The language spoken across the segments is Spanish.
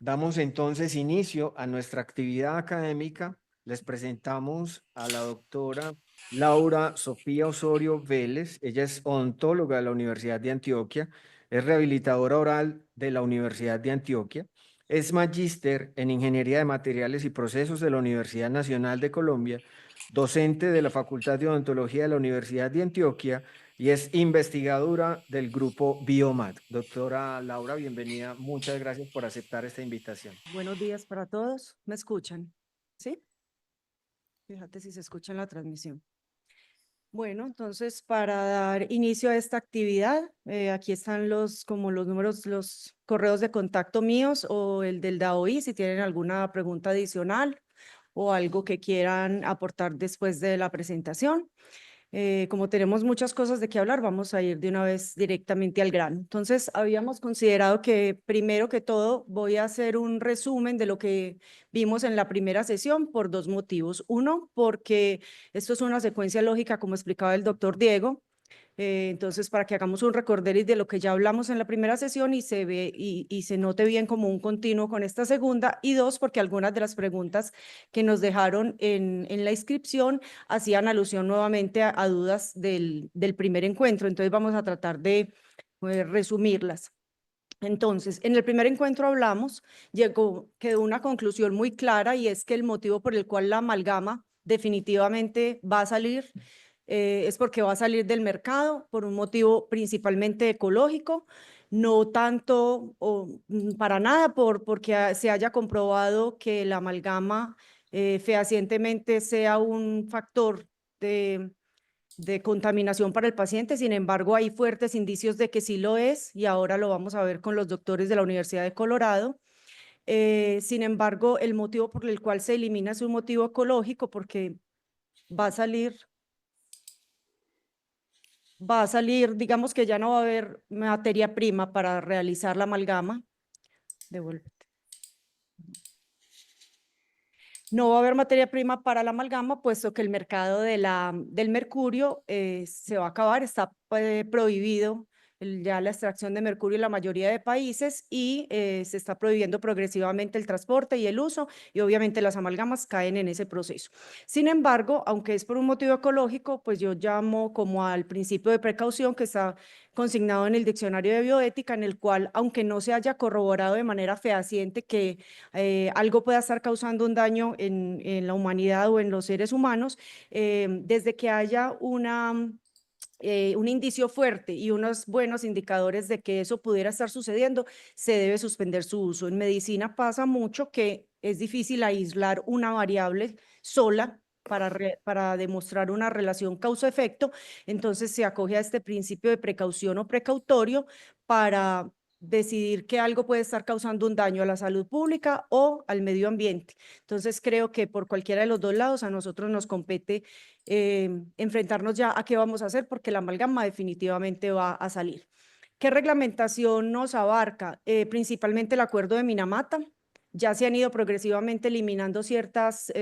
Damos entonces inicio a nuestra actividad académica. Les presentamos a la doctora Laura Sofía Osorio Vélez. Ella es odontóloga de la Universidad de Antioquia, es rehabilitadora oral de la Universidad de Antioquia, es magíster en Ingeniería de Materiales y Procesos de la Universidad Nacional de Colombia, docente de la Facultad de Odontología de la Universidad de Antioquia y es investigadora del grupo Biomat. Doctora Laura, bienvenida. Muchas gracias por aceptar esta invitación. Buenos días para todos. ¿Me escuchan? ¿Sí? Fíjate si se escucha en la transmisión. Bueno, entonces para dar inicio a esta actividad, aquí están como los números, los correos de contacto míos o el del DAOI si tienen alguna pregunta adicional o algo que quieran aportar después de la presentación. Como tenemos muchas cosas de qué hablar, vamos a ir de una vez directamente al grano. Entonces, habíamos considerado que primero que todo voy a hacer un resumen de lo que vimos en la primera sesión por dos motivos. Uno, porque esto es una secuencia lógica, como explicaba el doctor Diego. Entonces, para que hagamos un recorderis de lo que ya hablamos en la primera sesión y se ve y se note bien como un continuo con esta segunda. Y dos, porque algunas de las preguntas que nos dejaron en la inscripción hacían alusión nuevamente a dudas del primer encuentro. Entonces, vamos a tratar de resumirlas. Entonces, en el primer encuentro hablamos, quedó una conclusión muy clara y es que el motivo por el cual la amalgama definitivamente va a salir es porque va a salir del mercado por un motivo principalmente ecológico, no tanto o para nada porque se haya comprobado que la amalgama fehacientemente sea un factor de contaminación para el paciente. Sin embargo, hay fuertes indicios de que sí lo es y ahora lo vamos a ver con los doctores de la Universidad de Colorado. Sin embargo, el motivo por el cual se elimina es un motivo ecológico porque va a salir digamos que ya no va a haber materia prima para realizar la amalgama. Devuélvete. No va a haber materia prima para la amalgama, puesto que el mercado del mercurio se va a acabar, está prohibido ya la extracción de mercurio en la mayoría de países y se está prohibiendo progresivamente el transporte y el uso y obviamente las amalgamas caen en ese proceso. Sin embargo, aunque es por un motivo ecológico, pues yo llamo como al principio de precaución que está consignado en el diccionario de bioética, en el cual, aunque no se haya corroborado de manera fehaciente que algo pueda estar causando un daño en la humanidad o en los seres humanos, desde que haya un indicio fuerte y unos buenos indicadores de que eso pudiera estar sucediendo, se debe suspender su uso. En medicina pasa mucho que es difícil aislar una variable sola para demostrar una relación causa-efecto, entonces se acoge a este principio de precaución o precautorio para decidir que algo puede estar causando un daño a la salud pública o al medio ambiente. Entonces creo que por cualquiera de los dos lados a nosotros nos compete enfrentarnos ya a qué vamos a hacer porque la amalgama definitivamente va a salir. ¿Qué reglamentación nos abarca? Principalmente el acuerdo de Minamata. Ya se han ido progresivamente eliminando ciertas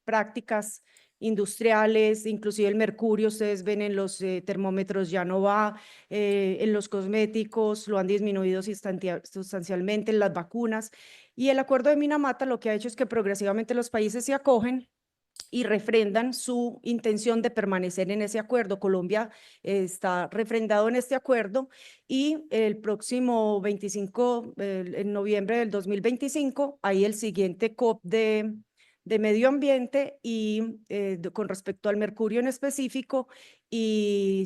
prácticas industriales, inclusive el mercurio, ustedes ven en los termómetros ya no va, en los cosméticos lo han disminuido sustancialmente, en las vacunas. Y el acuerdo de Minamata lo que ha hecho es que progresivamente los países se acogen y refrendan su intención de permanecer en ese acuerdo. Colombia está refrendado en este acuerdo y el próximo 25, en noviembre del 2025, hay el siguiente COP de medio ambiente y con respecto al mercurio en específico y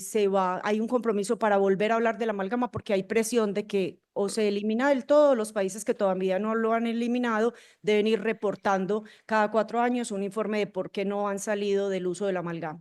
hay un compromiso para volver a hablar de la amalgama porque hay presión de que o se elimina del todo, los países que todavía no lo han eliminado deben ir reportando cada 4 años un informe de por qué no han salido del uso de la amalgama.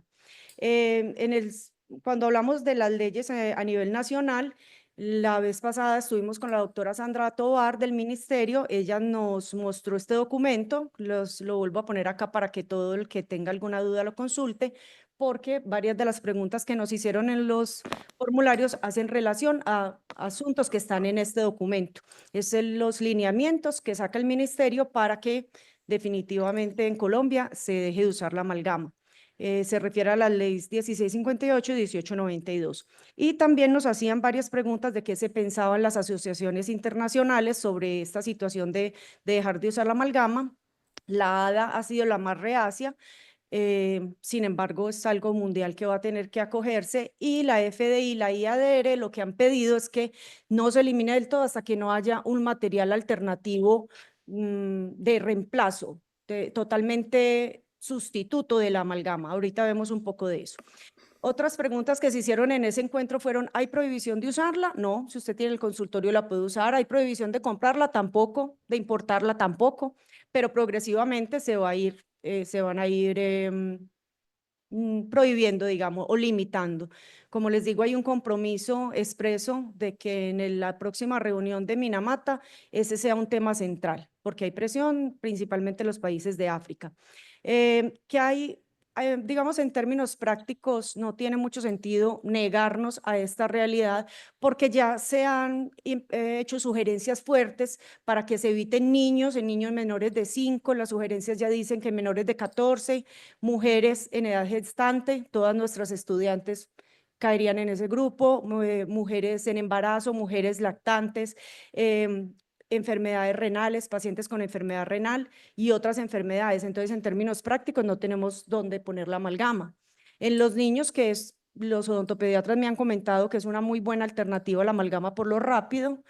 Cuando hablamos de las leyes a nivel nacional, la vez pasada estuvimos con la doctora Sandra Tovar del ministerio, ella nos mostró este documento, lo vuelvo a poner acá para que todo el que tenga alguna duda lo consulte, porque varias de las preguntas que nos hicieron en los formularios hacen relación a asuntos que están en este documento. Los lineamientos que saca el ministerio para que definitivamente en Colombia se deje de usar la amalgama. Se refiere a las leyes 1658 y 1892. Y también nos hacían varias preguntas de qué se pensaban las asociaciones internacionales sobre esta situación de dejar de usar la amalgama. La ADA ha sido la más reacia. Sin embargo, es algo mundial que va a tener que acogerse, y la FDI, la IADR, lo que han pedido es que no se elimine del todo hasta que no haya un material alternativo de reemplazo, totalmente sustituto de la amalgama. Ahorita vemos un poco de eso. Otras preguntas que se hicieron en ese encuentro fueron: ¿hay prohibición de usarla? No, si usted tiene el consultorio la puede usar. ¿Hay prohibición de comprarla? Tampoco. ¿De importarla? Tampoco. Pero progresivamente se van a ir prohibiendo, digamos, o limitando. Como les digo, hay un compromiso expreso de que en la próxima reunión de Minamata ese sea un tema central, porque hay presión principalmente en los países de África. Que hay, digamos, en términos prácticos, no tiene mucho sentido negarnos a esta realidad, porque ya se han hecho sugerencias fuertes para que se eviten niños, en niños menores de 5, las sugerencias ya dicen que menores de 14, mujeres en edad gestante, todas nuestras estudiantes caerían en ese grupo, mujeres en embarazo, mujeres lactantes, enfermedades renales, pacientes con enfermedad renal y otras enfermedades. Entonces, en términos prácticos, no tenemos dónde poner la amalgama. En los niños, los odontopediatras me han comentado que es una muy buena alternativa a la amalgama por lo rápido,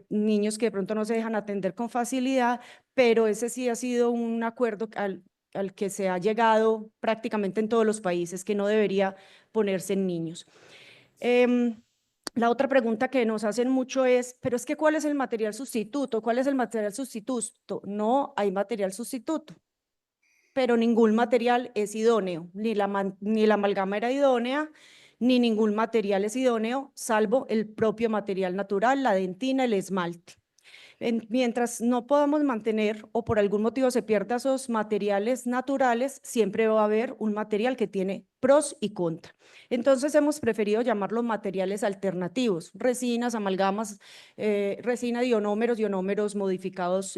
niños que de pronto no se dejan atender con facilidad, pero ese sí ha sido un acuerdo al que se ha llegado prácticamente en todos los países, que no debería ponerse en niños. La otra pregunta que nos hacen mucho es: pero es que ¿cuál es el material sustituto? ¿Cuál es el material sustituto? No hay material sustituto, pero ningún material es idóneo, ni la amalgama era idónea, ni ningún material es idóneo, salvo el propio material natural, la dentina, el esmalte. Mientras no podamos mantener o por algún motivo se pierdan esos materiales naturales, siempre va a haber un material que tiene pros y contras. Entonces hemos preferido llamarlos materiales alternativos: resinas, amalgamas, resina de ionómeros modificados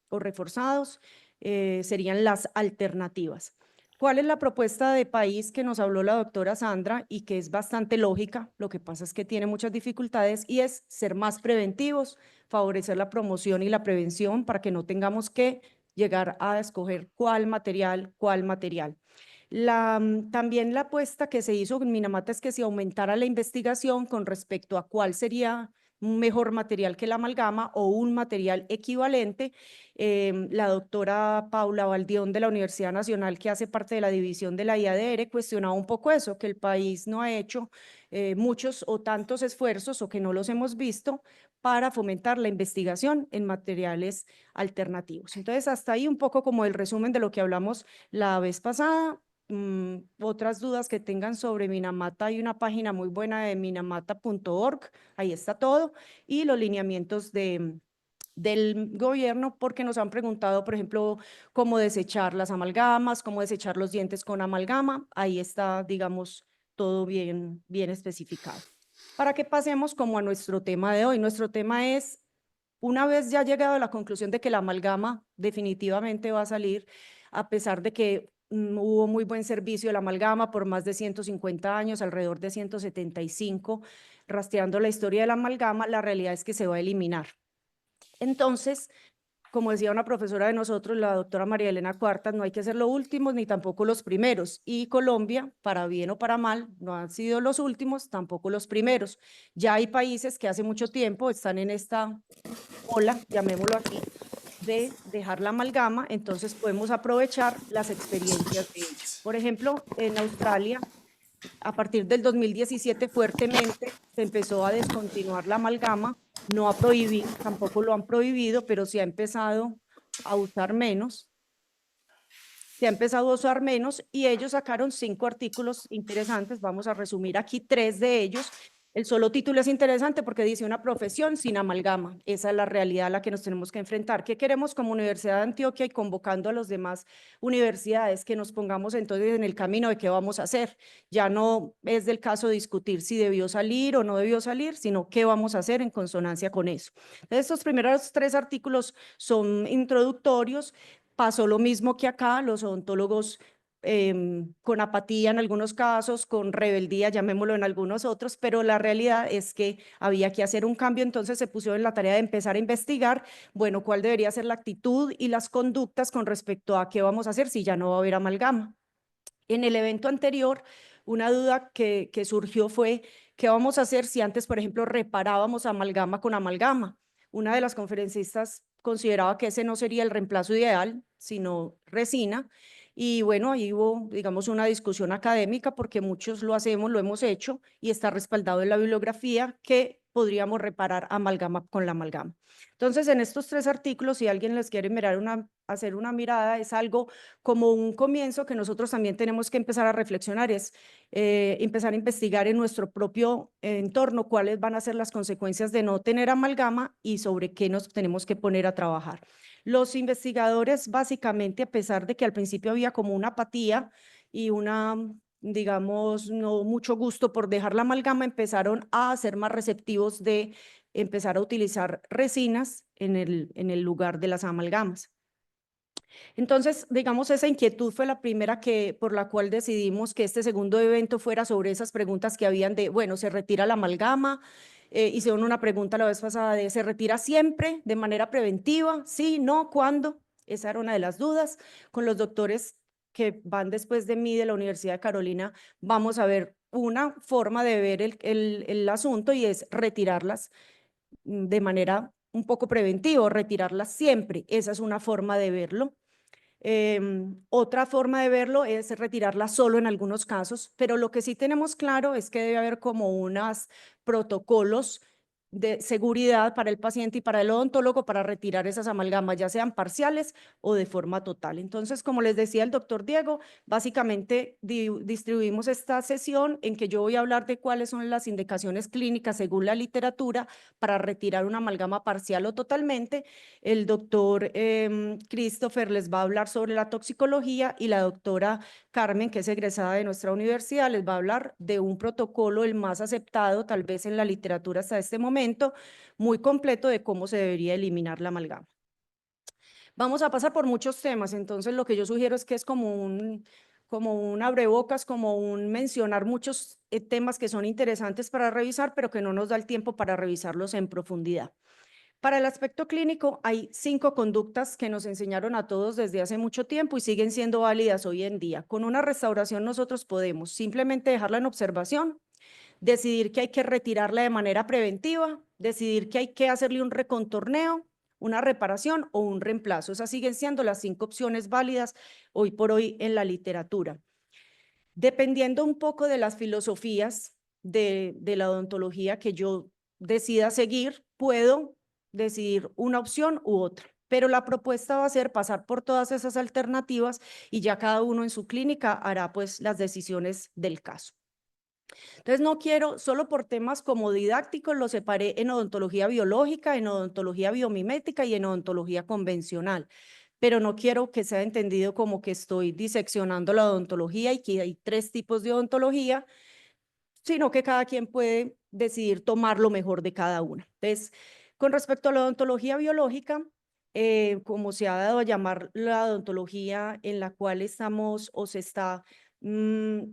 o reforzados, serían las alternativas. ¿Cuál es la propuesta de país que nos habló la doctora Sandra y que es bastante lógica? Lo que pasa es que tiene muchas dificultades, y es ser más preventivos, favorecer la promoción y la prevención para que no tengamos que llegar a escoger cuál material. También la apuesta que se hizo en Minamata es que se aumentara la investigación con respecto a cuál sería un mejor material que la amalgama o un material equivalente. La doctora Paula Valdión de la Universidad Nacional, que hace parte de la división de la IADR, cuestionaba un poco eso, que el país no ha hecho muchos o tantos esfuerzos, o que no los hemos visto, para fomentar la investigación en materiales alternativos. Entonces, hasta ahí un poco como el resumen de lo que hablamos la vez pasada. Otras dudas que tengan sobre Minamata, hay una página muy buena de minamata.org, ahí está todo, y los lineamientos del gobierno, porque nos han preguntado, por ejemplo, cómo desechar las amalgamas, cómo desechar los dientes con amalgama. Ahí está, digamos, todo bien especificado. Para que pasemos como a nuestro tema de hoy. Nuestro tema es: una vez ya llegado a la conclusión de que la amalgama definitivamente va a salir, a pesar de que hubo muy buen servicio de la amalgama por más de 150 años, alrededor de 175, rastreando la historia de la amalgama, la realidad es que se va a eliminar. Entonces, como decía una profesora de nosotros, la doctora María Elena Cuartas, no hay que ser los últimos ni tampoco los primeros. Y Colombia, para bien o para mal, no han sido los últimos, tampoco los primeros. Ya hay países que hace mucho tiempo están en esta ola, llamémoslo así, de dejar la amalgama, entonces podemos aprovechar las experiencias de ellos. Por ejemplo, en Australia, a partir del 2017 fuertemente se empezó a descontinuar la amalgama, no a prohibir, tampoco lo han prohibido, pero se ha empezado a usar menos. Y ellos sacaron 5 artículos interesantes. Vamos a resumir aquí 3 de ellos. El solo título es interesante porque dice: una profesión sin amalgama. Esa es la realidad a la que nos tenemos que enfrentar. ¿Qué queremos como Universidad de Antioquia, y convocando a las demás universidades? Que nos pongamos entonces en el camino de qué vamos a hacer. Ya no es del caso discutir si debió salir o no debió salir, sino qué vamos a hacer en consonancia con eso. Entonces, estos primeros 3 artículos son introductorios. Pasó lo mismo que acá: los odontólogos con apatía en algunos casos, con rebeldía, llamémoslo en algunos otros, pero la realidad es que había que hacer un cambio, entonces se puso en la tarea de empezar a investigar, bueno, cuál debería ser la actitud y las conductas con respecto a qué vamos a hacer si ya no va a haber amalgama. En el evento anterior, una duda que surgió fue, ¿qué vamos a hacer si antes, por ejemplo, reparábamos amalgama con amalgama? Una de las conferencistas consideraba que ese no sería el reemplazo ideal, sino resina. Y bueno, ahí hubo, digamos, una discusión académica porque muchos lo hacemos, lo hemos hecho y está respaldado en la bibliografía que podríamos reparar amalgama con la amalgama. Entonces, en estos 3 artículos, si alguien les quiere hacer una mirada, es algo como un comienzo que nosotros también tenemos que empezar a reflexionar, es empezar a investigar en nuestro propio entorno cuáles van a ser las consecuencias de no tener amalgama y sobre qué nos tenemos que poner a trabajar. Los investigadores, básicamente, a pesar de que al principio había como una apatía y una, digamos, no mucho gusto por dejar la amalgama, empezaron a ser más receptivos de empezar a utilizar resinas en el lugar de las amalgamas. Entonces, digamos, esa inquietud fue la primera por la cual decidimos que este segundo evento fuera sobre esas preguntas que habían de, bueno, ¿se retira la amalgama? Hicieron una pregunta la vez pasada de, ¿se retira siempre de manera preventiva? Sí, no, ¿cuándo? Esa era una de las dudas. Con los doctores que van después de mí de la Universidad de Carolina, vamos a ver una forma de ver el asunto y es retirarlas de manera un poco preventiva, retirarlas siempre. Esa es una forma de verlo. Otra forma de verlo es retirarla solo en algunos casos, pero lo que sí tenemos claro es que debe haber como unos protocolos de seguridad para el paciente y para el odontólogo para retirar esas amalgamas, ya sean parciales o de forma total. Entonces, como les decía el doctor Diego, básicamente distribuimos esta sesión en que yo voy a hablar de cuáles son las indicaciones clínicas según la literatura para retirar una amalgama parcial o totalmente. El doctor Christopher les va a hablar sobre la toxicología y la doctora Carmen, que es egresada de nuestra universidad, les va a hablar de un protocolo, el más aceptado tal vez en la literatura hasta este momento, muy completo de cómo se debería eliminar la amalgama. Vamos a pasar por muchos temas, entonces lo que yo sugiero es que es como un abrebocas, como un mencionar muchos temas que son interesantes para revisar, pero que no nos da el tiempo para revisarlos en profundidad. Para el aspecto clínico, hay 5 conductas que nos enseñaron a todos desde hace mucho tiempo y siguen siendo válidas hoy en día. Con una restauración nosotros podemos simplemente dejarla en observación, decidir que hay que retirarla de manera preventiva, decidir que hay que hacerle un recontorneo, una reparación o un reemplazo. Esas siguen siendo las 5 opciones válidas hoy por hoy en la literatura. Dependiendo un poco de las filosofías de la odontología que yo decida seguir, puedo decidir una opción u otra, pero la propuesta va a ser pasar por todas esas alternativas y ya cada uno en su clínica hará pues las decisiones del caso. Entonces no quiero, solo por temas como didácticos, lo separé en odontología biológica, en odontología biomimética y en odontología convencional, pero no quiero que sea entendido como que estoy diseccionando la odontología y que hay 3 tipos de odontología, sino que cada quien puede decidir tomar lo mejor de cada una. Entonces, con respecto a la odontología biológica, como se ha dado a llamar la odontología en la cual estamos o se está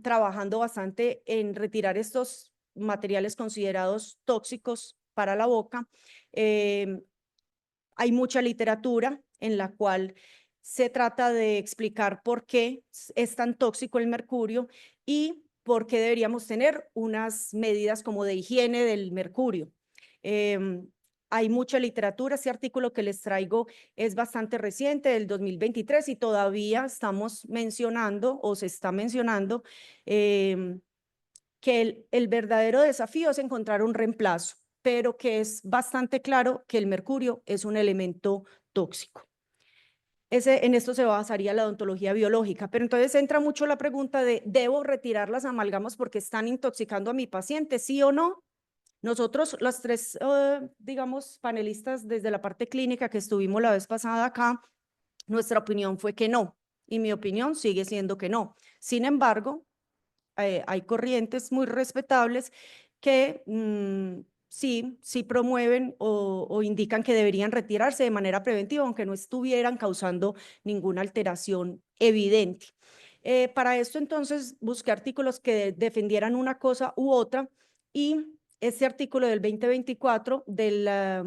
trabajando bastante en retirar estos materiales considerados tóxicos para la boca, hay mucha literatura en la cual se trata de explicar por qué es tan tóxico el mercurio y por qué deberíamos tener unas medidas como de higiene del mercurio. Hay mucha literatura, este artículo que les traigo es bastante reciente, del 2023, y todavía estamos mencionando o se está mencionando que el verdadero desafío es encontrar un reemplazo, pero que es bastante claro que el mercurio es un elemento tóxico. En esto se basaría la odontología biológica, pero entonces entra mucho la pregunta de, ¿debo retirar las amalgamas porque están intoxicando a mi paciente, sí o no? Nosotros, los 3, digamos, panelistas desde la parte clínica que estuvimos la vez pasada acá, nuestra opinión fue que no, y mi opinión sigue siendo que no. Sin embargo, hay corrientes muy respetables que sí promueven o indican que deberían retirarse de manera preventiva, aunque no estuvieran causando ninguna alteración evidente. Para esto entonces busqué artículos que defendieran una cosa u otra y este artículo del 2024 de la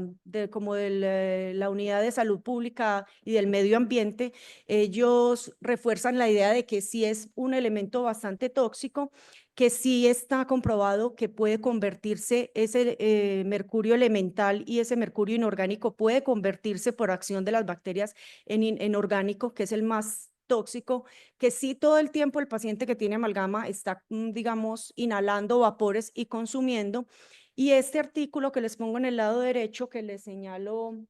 Unidad de Salud Pública y del Medio Ambiente, ellos refuerzan la idea de que sí es un elemento bastante tóxico, que sí está comprobado que puede convertirse ese mercurio elemental y ese mercurio inorgánico puede convertirse por acción de las bacterias en orgánico, que es el más tóxico, que sí todo el tiempo el paciente que tiene amalgama está, digamos, inhalando vapores y consumiendo. Y este artículo que les pongo en el lado derecho, que les señalo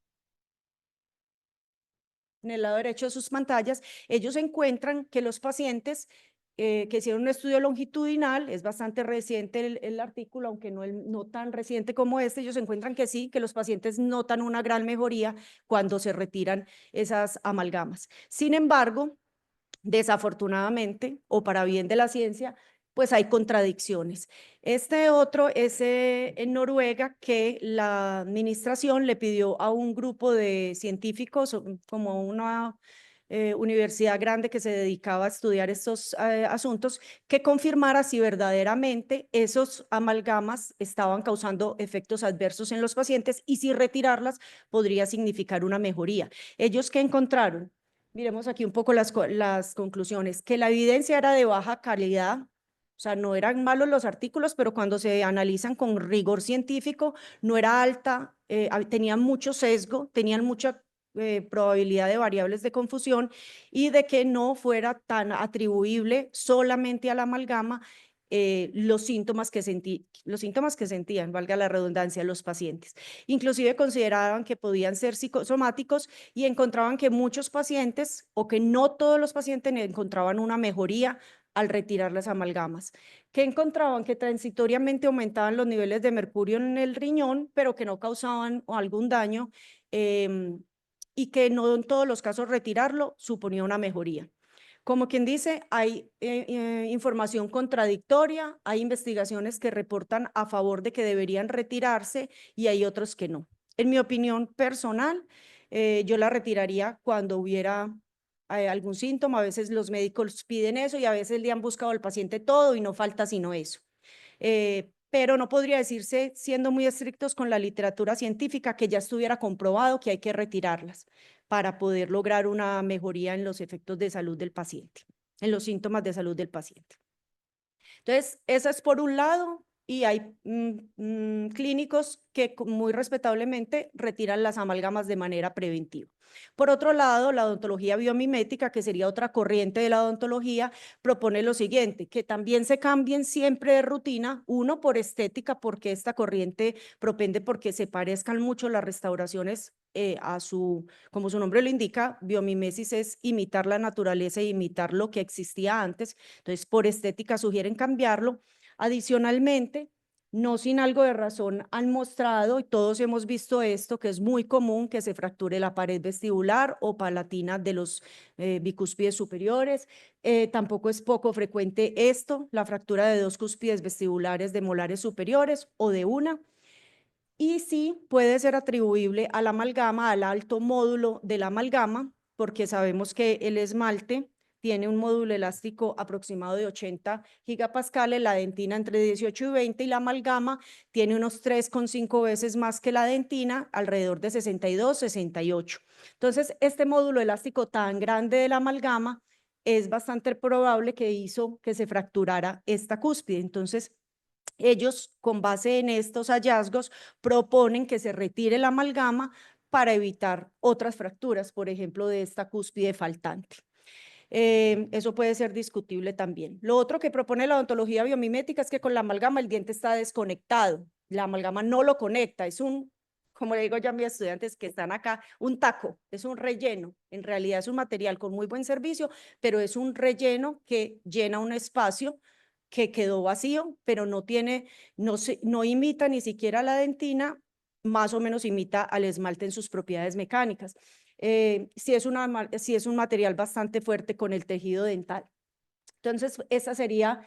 en el lado derecho de sus pantallas, ellos encuentran que los pacientes que hicieron un estudio longitudinal, es bastante reciente el artículo, aunque no tan reciente como este, ellos encuentran que sí, que los pacientes notan una gran mejoría cuando se retiran esas amalgamas. Sin embargo, desafortunadamente, o para bien de la ciencia, pues hay contradicciones. Este otro es en Noruega, que la administración le pidió a un grupo de científicos, como una universidad grande que se dedicaba a estudiar estos asuntos, que confirmara si verdaderamente esos amalgamas estaban causando efectos adversos en los pacientes y si retirarlas podría significar una mejoría. ¿Ellos qué encontraron? Miremos aquí un poco las conclusiones, que la evidencia era de baja calidad, o sea, no eran malos los artículos, pero cuando se analizan con rigor científico, no era alta, tenían mucho sesgo, tenían mucha probabilidad de variables de confusión y de que no fuera tan atribuible solamente a la amalgama los síntomas que sentían, valga la redundancia, los pacientes. Inclusive consideraban que podían ser psicosomáticos y encontraban que muchos pacientes, o que no todos los pacientes, encontraban una mejoría al retirar las amalgamas. Que encontraban que transitoriamente aumentaban los niveles de mercurio en el riñón, pero que no causaban algún daño y que no en todos los casos retirarlo suponía una mejoría. Como quien dice, hay información contradictoria, hay investigaciones que reportan a favor de que deberían retirarse y hay otros que no. En mi opinión personal, yo la retiraría cuando hubiera algún síntoma. A veces los médicos piden eso y a veces le han buscado al paciente todo y no falta sino eso. Pero no podría decirse, siendo muy estrictos con la literatura científica, que ya estuviera comprobado que hay que retirarlas para poder lograr una mejoría en los efectos de salud del paciente, en los síntomas de salud del paciente. Entonces, esa es por un lado, y hay clínicos que muy respetablemente retiran las amalgamas de manera preventiva. Por otro lado, la odontología biomimética, que sería otra corriente de la odontología, propone lo siguiente, que también se cambien siempre de rutina, uno por estética, porque esta corriente propende porque se parezcan mucho las restauraciones como su nombre lo indica, biomimesis es imitar la naturaleza e imitar lo que existía antes, entonces por estética sugieren cambiarlo. Adicionalmente, no sin algo de razón han mostrado, y todos hemos visto esto, que es muy común que se fracture la pared vestibular o palatina de los bicúspides superiores. Tampoco es poco frecuente esto, la fractura de dos cúspides vestibulares de molares superiores o de una. Y sí puede ser atribuible a la amalgama, al alto módulo de la amalgama, porque sabemos que el esmalte tiene un módulo elástico aproximado de 80 gigapascales, la dentina entre 18 y 20, y la amalgama tiene unos 3,5 veces más que la dentina, alrededor de 62, 68. Entonces, este módulo elástico tan grande de la amalgama es bastante probable que hizo que se fracturara esta cúspide. Entonces, ellos, con base en estos hallazgos, proponen que se retire la amalgama para evitar otras fracturas, por ejemplo, de esta cúspide faltante. Eso puede ser discutible también. Lo otro que propone la odontología biomimética es que con la amalgama el diente está desconectado. La amalgama no lo conecta, es como le digo yo a mis estudiantes que están acá, un taco, es un relleno. En realidad es un material con muy buen servicio, pero es un relleno que llena un espacio que quedó vacío, pero no imita ni siquiera la dentina, más o menos imita al esmalte en sus propiedades mecánicas. Sí es un material bastante fuerte con el tejido dental. Entonces, esa sería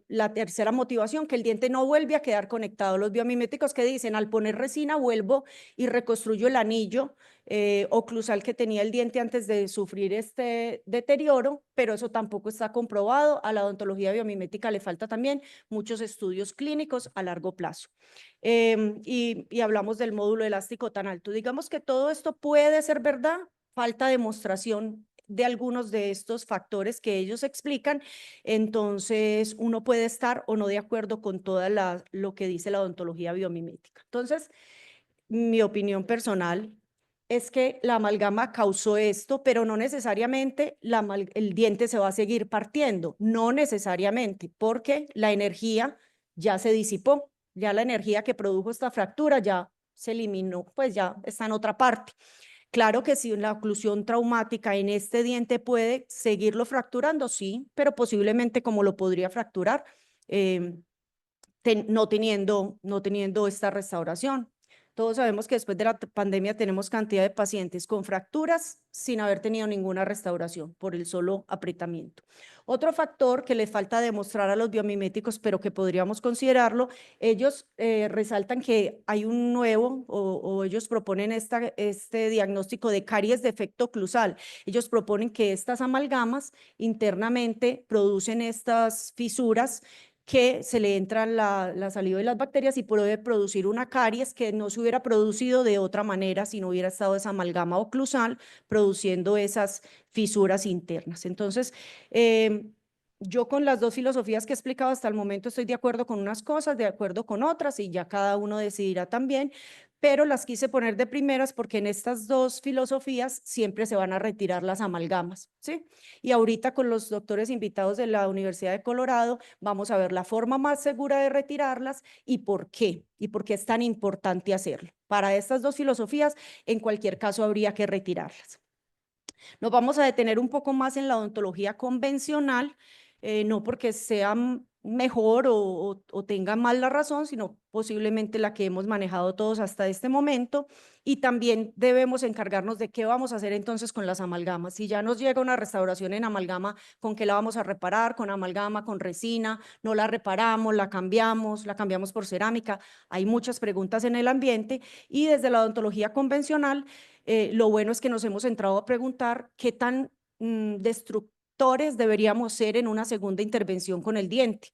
la tercera motivación, que el diente no vuelve a quedar conectado. Los biomiméticos que dicen, al poner resina vuelvo y reconstruyo el anillo oclusal que tenía el diente antes de sufrir este deterioro, pero eso tampoco está comprobado. A la odontología biomimética le falta también muchos estudios clínicos a largo plazo. Y hablamos del módulo elástico tan alto. Digamos que todo esto puede ser verdad, falta demostración de algunos de estos factores que ellos explican, entonces uno puede estar o no de acuerdo con toda lo que dice la odontología biomimética. Entonces, mi opinión personal es que la amalgama causó esto, pero no necesariamente el diente se va a seguir partiendo, no necesariamente, porque la energía ya se disipó, ya la energía que produjo esta fractura ya se eliminó, pues ya está en otra parte. Claro que si la oclusión traumática en este diente puede seguirlo fracturando, sí, pero posiblemente como lo podría fracturar no teniendo esta restauración. Todos sabemos que después de la pandemia tenemos cantidad de pacientes con fracturas sin haber tenido ninguna restauración por el solo apretamiento. Otro factor que le falta demostrar a los biomiméticos, pero que podríamos considerarlo, ellos resaltan que hay un nuevo, o ellos proponen este diagnóstico de caries de efecto oclusal. Ellos proponen que estas amalgamas internamente producen estas fisuras que se le entran la saliva de las bacterias y puede producir una caries que no se hubiera producido de otra manera si no hubiera estado esa amalgama oclusal produciendo esas fisuras internas. Entonces, yo con las dos filosofías que he explicado hasta el momento estoy de acuerdo con unas cosas, de acuerdo con otras, y ya cada uno decidirá también, pero las quise poner de primeras porque en estas dos filosofías siempre se van a retirar las amalgamas, ¿sí? Y ahorita con los doctores invitados de la Universidad de Colorado vamos a ver la forma más segura de retirarlas y por qué es tan importante hacerlo. Para estas dos filosofías, en cualquier caso, habría que retirarlas. Nos vamos a detener un poco más en la odontología convencional, no porque sea mejor o tenga mal la razón, sino posiblemente la que hemos manejado todos hasta este momento. Y también debemos encargarnos de qué vamos a hacer entonces con las amalgamas. Si ya nos llega una restauración en amalgama, ¿con qué la vamos a reparar? ¿Con amalgama, con resina? ¿No la reparamos, la cambiamos por cerámica? Hay muchas preguntas en el ambiente y desde la odontología convencional, lo bueno es que nos hemos entrado a preguntar qué tan destructores deberíamos ser en una segunda intervención con el diente.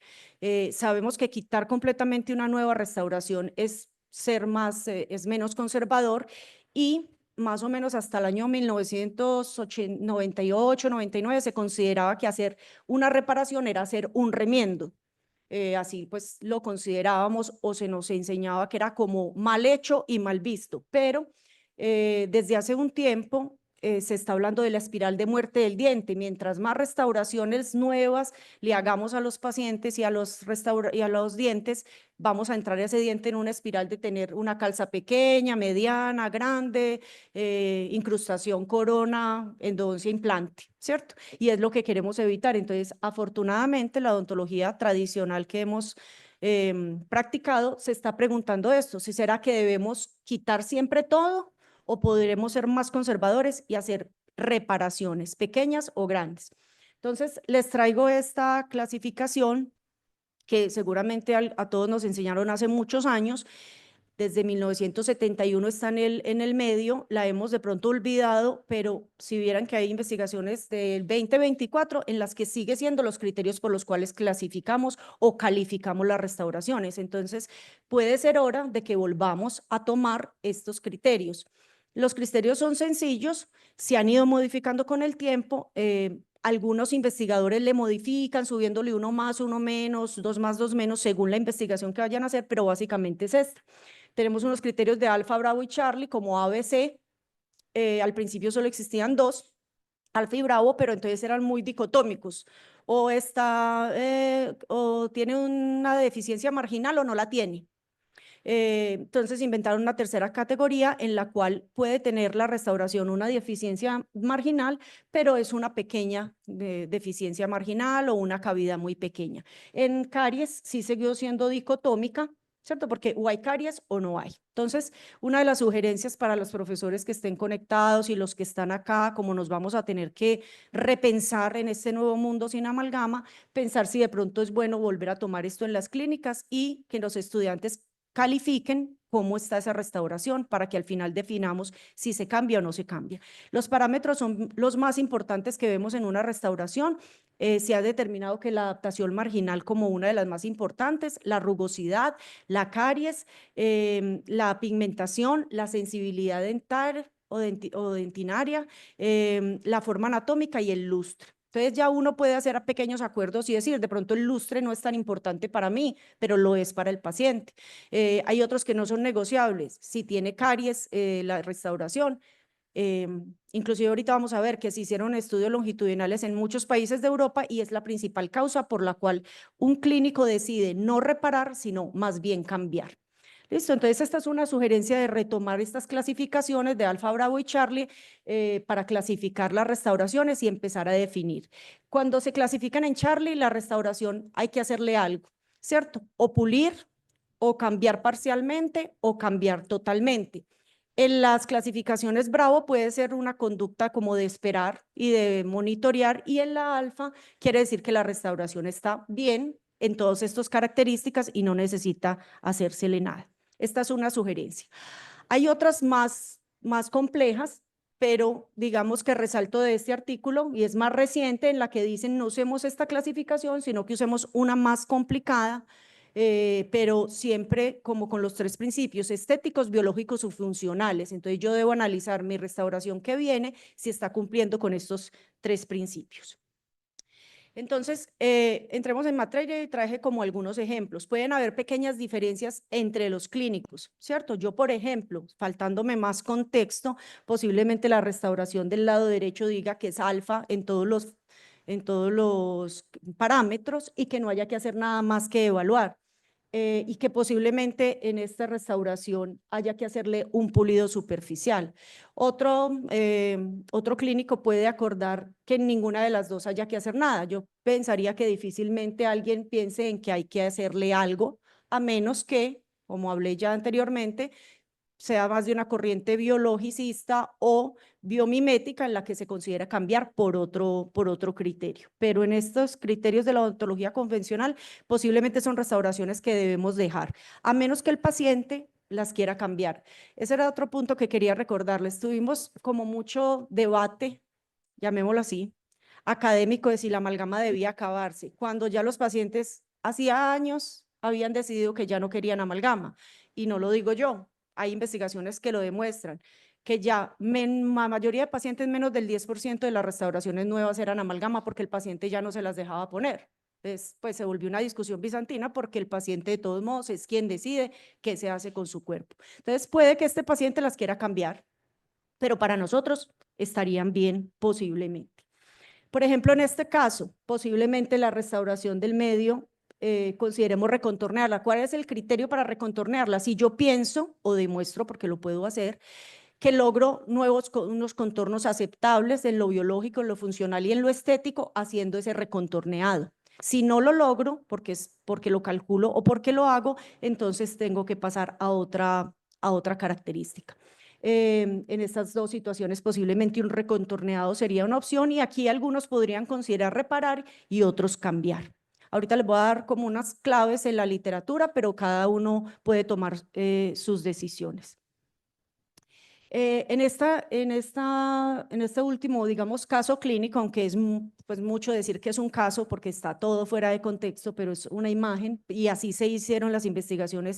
Sabemos que quitar completamente una nueva restauración es menos conservador y más o menos hasta el año 1998, 99 se consideraba que hacer una reparación era hacer un remiendo. Así pues lo considerábamos o se nos enseñaba que era como mal hecho y mal visto, pero desde hace un tiempo se está hablando de la espiral de muerte del diente. Mientras más restauraciones nuevas le hagamos a los pacientes y a los dientes, vamos a entrar a ese diente en una espiral de tener una calza pequeña, mediana, grande, incrustación, corona, endodoncia, implante, ¿cierto? Y es lo que queremos evitar. Entonces, afortunadamente, la odontología tradicional que hemos practicado se está preguntando esto, si será que debemos quitar siempre todo o podremos ser más conservadores y hacer reparaciones pequeñas o grandes. Entonces, les traigo esta clasificación que seguramente a todos nos enseñaron hace muchos años. Desde 1971 está en el medio, la hemos de pronto olvidado, pero si vieran que hay investigaciones del 2024 en las que sigue siendo los criterios por los cuales clasificamos o calificamos las restauraciones. Entonces, puede ser hora de que volvamos a tomar estos criterios. Los criterios son sencillos, se han ido modificando con el tiempo. Algunos investigadores le modifican, subiéndole uno más, uno menos, dos más, dos menos, según la investigación que vayan a hacer, pero básicamente es esta. Tenemos unos criterios de Alfa, Bravo y Charlie como ABC. Al principio solo existían dos, Alfa y Bravo, pero entonces eran muy dicotómicos. O tiene una deficiencia marginal o no la tiene. Entonces inventaron una tercera categoría en la cual puede tener la restauración una deficiencia marginal, pero es una pequeña deficiencia marginal o una cavidad muy pequeña. En caries sí siguió siendo dicotómica, ¿cierto? Porque o hay caries o no hay. Entonces, una de las sugerencias para los profesores que estén conectados y los que están acá, como nos vamos a tener que repensar en este nuevo mundo sin amalgama, pensar si de pronto es bueno volver a tomar esto en las clínicas y que los estudiantes califiquen cómo está esa restauración para que al final definamos si se cambia o no se cambia. Los parámetros son los más importantes que vemos en una restauración. Se ha determinado que la adaptación marginal como una de las más importantes, la rugosidad, la caries, la pigmentación, la sensibilidad dental o dentinaria, la forma anatómica y el lustre. Entonces ya uno puede hacer pequeños acuerdos y decir, de pronto el lustre no es tan importante para mí, pero lo es para el paciente. Hay otros que no son negociables. Si tiene caries, la restauración. Inclusive ahorita vamos a ver que se hicieron estudios longitudinales en muchos países de Europa y es la principal causa por la cual un clínico decide no reparar, sino más bien cambiar. Listo, entonces esta es una sugerencia de retomar estas clasificaciones de Alfa, Bravo y Charlie para clasificar las restauraciones y empezar a definir. Cuando se clasifican en Charlie, la restauración hay que hacerle algo, ¿cierto? O pulir, o cambiar parcialmente, o cambiar totalmente. En las clasificaciones Bravo puede ser una conducta como de esperar y de monitorear, y en la Alfa quiere decir que la restauración está bien en todas estas características y no necesita hacérsele nada. Esta es una sugerencia. Hay otras más complejas, pero digamos que resalto de este artículo y es más reciente en la que dicen no usemos esta clasificación, sino que usemos una más complicada, pero siempre como con los tres principios, estéticos, biológicos o funcionales. Entonces yo debo analizar mi restauración que viene si está cumpliendo con estos tres principios. Entonces, entremos en materia y traje como algunos ejemplos. Pueden haber pequeñas diferencias entre los clínicos, ¿cierto? Yo, por ejemplo, faltándome más contexto, posiblemente la restauración del lado derecho diga que es alfa en todos los parámetros y que no haya que hacer nada más que evaluar. Y que posiblemente en esta restauración haya que hacerle un pulido superficial. Otro clínico puede acordar que en ninguna de las dos haya que hacer nada. Yo pensaría que difícilmente alguien piense en que hay que hacerle algo, a menos que, como hablé ya anteriormente, sea más de una corriente biologicista o biomimética en la que se considera cambiar por otro criterio. Pero en estos criterios de la odontología convencional, posiblemente son restauraciones que debemos dejar, a menos que el paciente las quiera cambiar. Ese era otro punto que quería recordarles. Tuvimos como mucho debate, llamémoslo así, académico de si la amalgama debía acabarse, cuando ya los pacientes hacía años habían decidido que ya no querían amalgama. Y no lo digo yo, hay investigaciones que lo demuestran, que ya la mayoría de pacientes, menos del 10% de las restauraciones nuevas eran amalgama porque el paciente ya no se las dejaba poner. Entonces, pues se volvió una discusión bizantina porque el paciente de todos modos es quien decide qué se hace con su cuerpo. Entonces, puede que este paciente las quiera cambiar, pero para nosotros estarían bien posiblemente. Por ejemplo, en este caso, posiblemente la restauración del medio, consideremos recontornearla. ¿Cuál es el criterio para recontornearla? Si yo pienso o demuestro, porque lo puedo hacer, que logro unos contornos aceptables en lo biológico, en lo funcional y en lo estético, haciendo ese recontorneado. Si no lo logro, porque lo calculo o porque lo hago, entonces tengo que pasar a otra característica. En estas dos situaciones posiblemente un recontorneado sería una opción y aquí algunos podrían considerar reparar y otros cambiar. Ahorita les voy a dar como unas claves en la literatura, pero cada uno puede tomar sus decisiones. En este último, digamos, caso clínico, aunque es pues, mucho decir que es un caso porque está todo fuera de contexto, pero es una imagen, y así se hicieron las investigaciones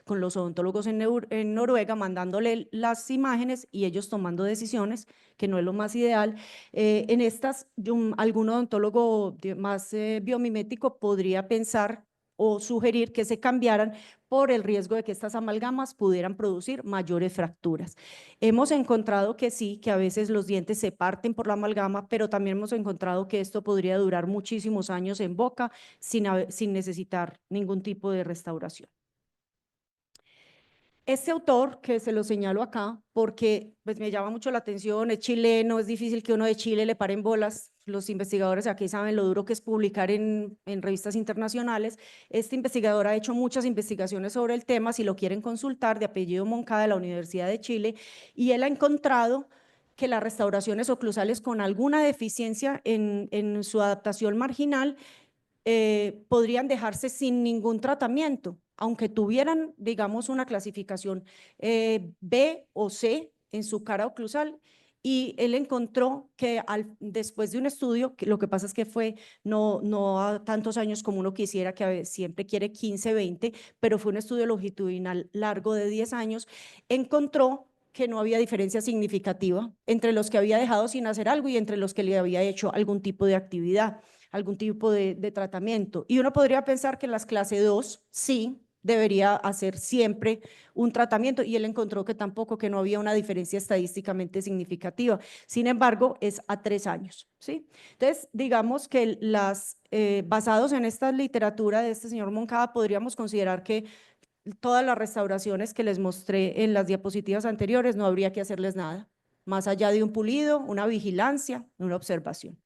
con los odontólogos en Noruega, mandándole las imágenes y ellos tomando decisiones, que no es lo más ideal. En estas, algún odontólogo más biomimético podría pensar o sugerir que se cambiaran por el riesgo de que estas amalgamas pudieran producir mayores fracturas. Hemos encontrado que sí, que a veces los dientes se parten por la amalgama, pero también hemos encontrado que esto podría durar muchísimos años en boca sin necesitar ningún tipo de restauración. Este autor, que se lo señalo acá, porque pues, me llama mucho la atención, es chileno, es difícil que uno de Chile le paren bolas, los investigadores aquí saben lo duro que es publicar en revistas internacionales. Este investigador ha hecho muchas investigaciones sobre el tema, si lo quieren consultar, de apellido Moncada, de la Universidad de Chile, y él ha encontrado que las restauraciones oclusales con alguna deficiencia en su adaptación marginal podrían dejarse sin ningún tratamiento, aunque tuvieran, digamos, una clasificación B o C en su cara oclusal. Y él encontró que después de un estudio, que lo que pasa es que fue no a tantos años como uno quisiera, que a veces siempre quiere 15, 20, pero fue un estudio longitudinal largo de 10 años, encontró que no había diferencia significativa entre los que había dejado sin hacer algo y entre los que le había hecho algún tipo de actividad, algún tipo de tratamiento. Y uno podría pensar que las clase 2 sí debería hacer siempre un tratamiento, y él encontró que tampoco, que no había una diferencia estadísticamente significativa. Sin embargo, es a 3 años, ¿sí? Entonces, digamos que basados en esta literatura de este señor Moncada, podríamos considerar que todas las restauraciones que les mostré en las diapositivas anteriores no habría que hacerles nada, más allá de un pulido, una vigilancia, una observación.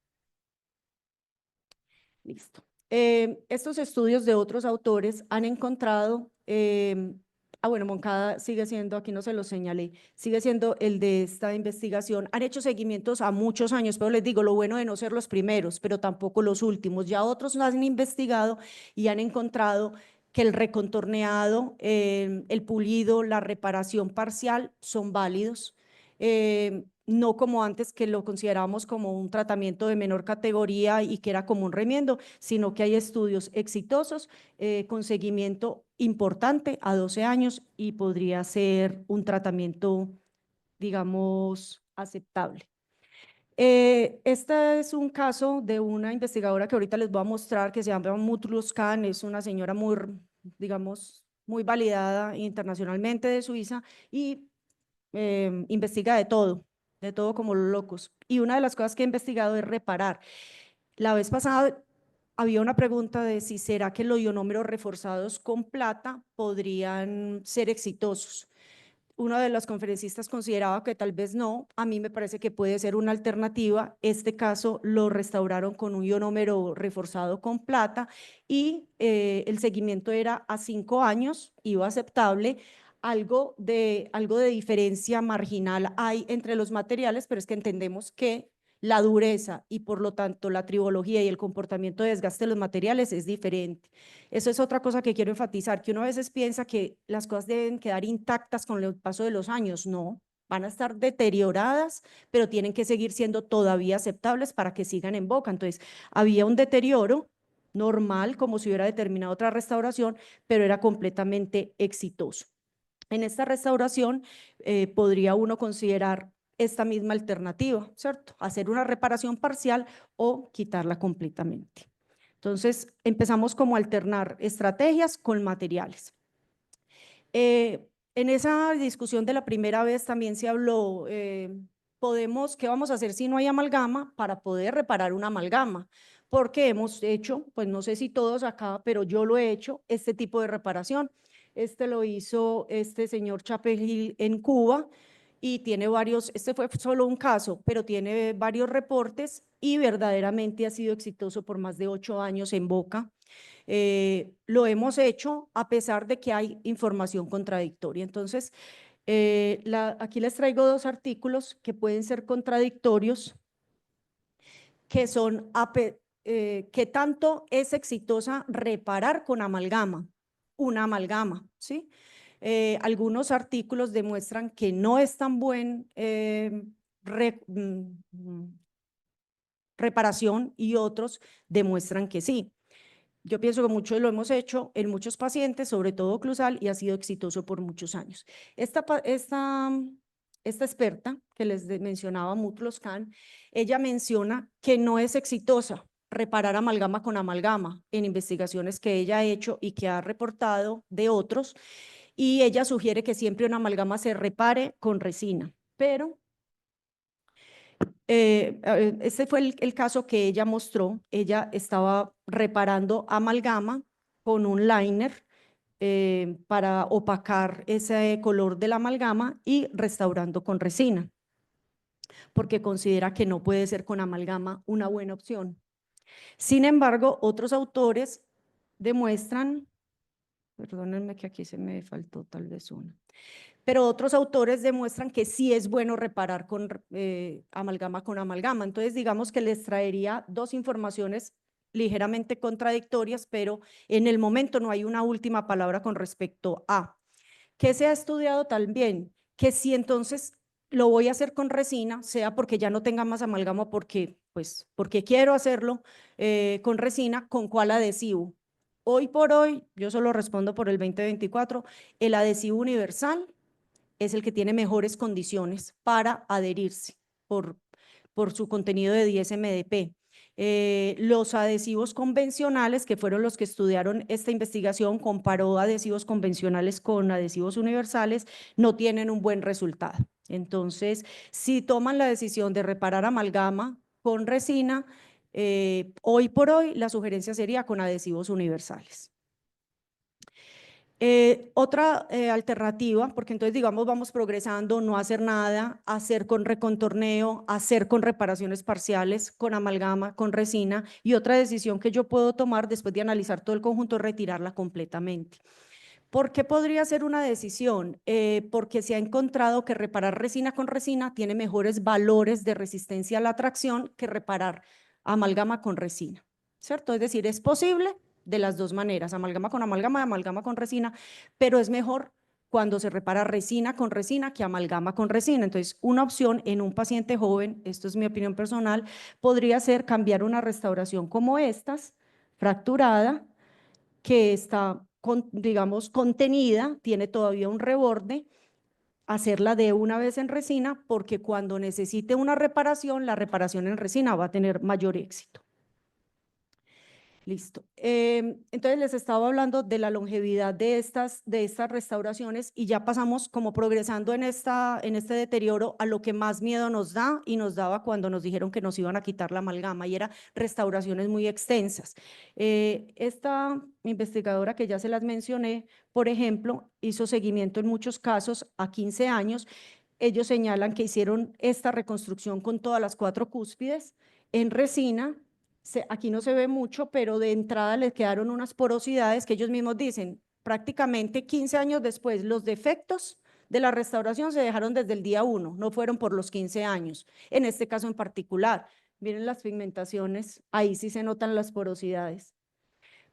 Listo. Estos estudios de otros autores han encontrado, bueno, Moncada sigue siendo, aquí no se lo señalé, sigue siendo el de esta investigación. Han hecho seguimientos a muchos años, pero les digo, lo bueno de no ser los primeros, pero tampoco los últimos. Ya otros han investigado y han encontrado que el recontorneado, el pulido, la reparación parcial son válidos. No como antes, que lo considerábamos como un tratamiento de menor categoría y que era como un remiendo, sino que hay estudios exitosos con seguimiento importante a 12 años y podría ser un tratamiento, digamos, aceptable. Este es un caso de una investigadora que ahorita les voy a mostrar, que se llama Mutlus Khan, es una señora muy, digamos, muy validada internacionalmente de Suiza, y investiga de todo como los locos. Y una de las cosas que he investigado es reparar. La vez pasada había una pregunta de si será que los ionómeros reforzados con plata podrían ser exitosos. Uno de los conferencistas consideraba que tal vez no. A mí me parece que puede ser una alternativa. Este caso lo restauraron con un ionómero reforzado con plata y el seguimiento era a 5 años, iba aceptable. Algo de diferencia marginal hay entre los materiales, pero es que entendemos que la dureza y por lo tanto la tribología y el comportamiento de desgaste de los materiales es diferente. Eso es otra cosa que quiero enfatizar, que uno a veces piensa que las cosas deben quedar intactas con el paso de los años. No, van a estar deterioradas, pero tienen que seguir siendo todavía aceptables para que sigan en boca. Entonces, había un deterioro normal, como si hubiera determinado otra restauración, pero era completamente exitoso. En esta restauración podría uno considerar esta misma alternativa, ¿cierto? Hacer una reparación parcial o quitarla completamente. Entonces, empezamos como a alternar estrategias con materiales. En esa discusión de la primera vez también se habló, ¿qué vamos a hacer si no hay amalgama para poder reparar una amalgama? Porque hemos hecho, pues no sé si todos acá, pero yo lo he hecho, este tipo de reparación. Este lo hizo este señor Chapel en Cuba y tiene varios, este fue solo un caso, pero tiene varios reportes y verdaderamente ha sido exitoso por más de 8 años en boca. Lo hemos hecho a pesar de que hay información contradictoria. Entonces, aquí les traigo 2 artículos que pueden ser contradictorios, que son qué tanto es exitosa reparar con amalgama, una amalgama, ¿sí? Algunos artículos demuestran que no es tan buen reparación y otros demuestran que sí. Yo pienso que muchos lo hemos hecho en muchos pacientes, sobre todo oclusal, y ha sido exitoso por muchos años. Esta experta que les mencionaba, Mutlus Khan, ella menciona que no es exitosa reparar amalgama con amalgama en investigaciones que ella ha hecho y que ha reportado de otros, y ella sugiere que siempre una amalgama se repare con resina, pero este fue el caso que ella mostró. Ella estaba reparando amalgama con un liner para opacar ese color de la amalgama y restaurando con resina, porque considera que no puede ser con amalgama una buena opción. Sin embargo, otros autores demuestran, perdónenme que aquí se me faltó tal vez una, pero otros autores demuestran que sí es bueno reparar con amalgama con amalgama. Entonces, digamos que les traería dos informaciones ligeramente contradictorias, pero en el momento no hay una última palabra con respecto a. ¿Qué se ha estudiado también? Que si entonces lo voy a hacer con resina, sea porque ya no tenga más amalgama, porque quiero hacerlo con resina, ¿con cuál adhesivo? Hoy por hoy, yo solo respondo por el 2024, el adhesivo universal es el que tiene mejores condiciones para adherirse por su contenido de 10 MDP. Los adhesivos convencionales, que fueron los que estudiaron esta investigación, comparó adhesivos convencionales con adhesivos universales, no tienen un buen resultado. Entonces, si toman la decisión de reparar amalgama con resina, hoy por hoy la sugerencia sería con adhesivos universales. Otra alternativa, porque entonces digamos vamos progresando, no hacer nada, hacer con recontorneo, hacer con reparaciones parciales, con amalgama, con resina, y otra decisión que yo puedo tomar después de analizar todo el conjunto es retirarla completamente. ¿Por qué podría ser una decisión? Porque se ha encontrado que reparar resina con resina tiene mejores valores de resistencia a la tracción que reparar amalgama con resina, ¿cierto? Es decir, es posible de las dos maneras, amalgama con resina, pero es mejor cuando se repara resina con resina que amalgama con resina. Entonces, una opción en un paciente joven, esto es mi opinión personal, podría ser cambiar una restauración como estas, fracturada, que está, digamos, contenida, tiene todavía un reborde, hacerla de una vez en resina, porque cuando necesite una reparación, la reparación en resina va a tener mayor éxito. Listo. Entonces les estaba hablando de la longevidad de estas restauraciones y ya pasamos como progresando en este deterioro a lo que más miedo nos da y nos daba cuando nos dijeron que nos iban a quitar la amalgama, y era restauraciones muy extensas. Esta investigadora que ya se las mencioné, por ejemplo, hizo seguimiento en muchos casos a 15 años. Ellos señalan que hicieron esta reconstrucción con todas las 4 cúspides en resina. Aquí no se ve mucho, pero de entrada les quedaron unas porosidades que ellos mismos dicen, prácticamente 15 años después, los defectos de la restauración se dejaron desde el día 1, no fueron por los 15 años, en este caso en particular. Miren las pigmentaciones, ahí sí se notan las porosidades.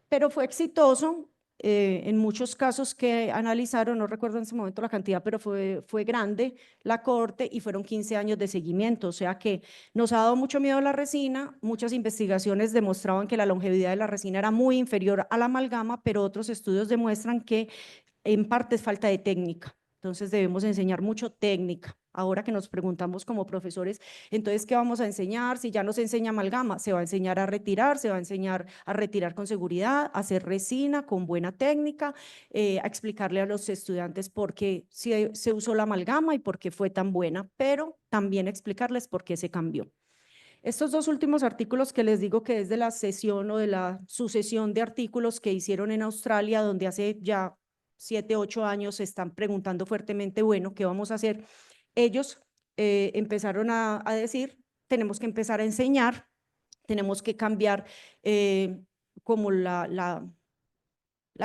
Pero fue exitoso. En muchos casos que analizaron, no recuerdo en ese momento la cantidad, pero fue grande la corte y fueron 15 años de seguimiento, o sea que nos ha dado mucho miedo la resina. Muchas investigaciones demostraban que la longevidad de la resina era muy inferior a la amalgama, pero otros estudios demuestran que en parte es falta de técnica. Entonces debemos enseñar mucho técnica. Ahora que nos preguntamos como profesores, entonces, ¿qué vamos a enseñar? Si ya no se enseña amalgama, se va a enseñar a retirar, se va a enseñar a retirar con seguridad, a hacer resina con buena técnica, a explicarle a los estudiantes por qué se usó la amalgama y por qué fue tan buena, pero también explicarles por qué se cambió. Estos dos últimos artículos que les digo que es de la sesión o de la sucesión de artículos que hicieron en Australia, donde hace ya 7, 8 años se están preguntando fuertemente, bueno, ¿qué vamos a hacer? Ellos empezaron a decir, tenemos que empezar a enseñar, tenemos que cambiar como la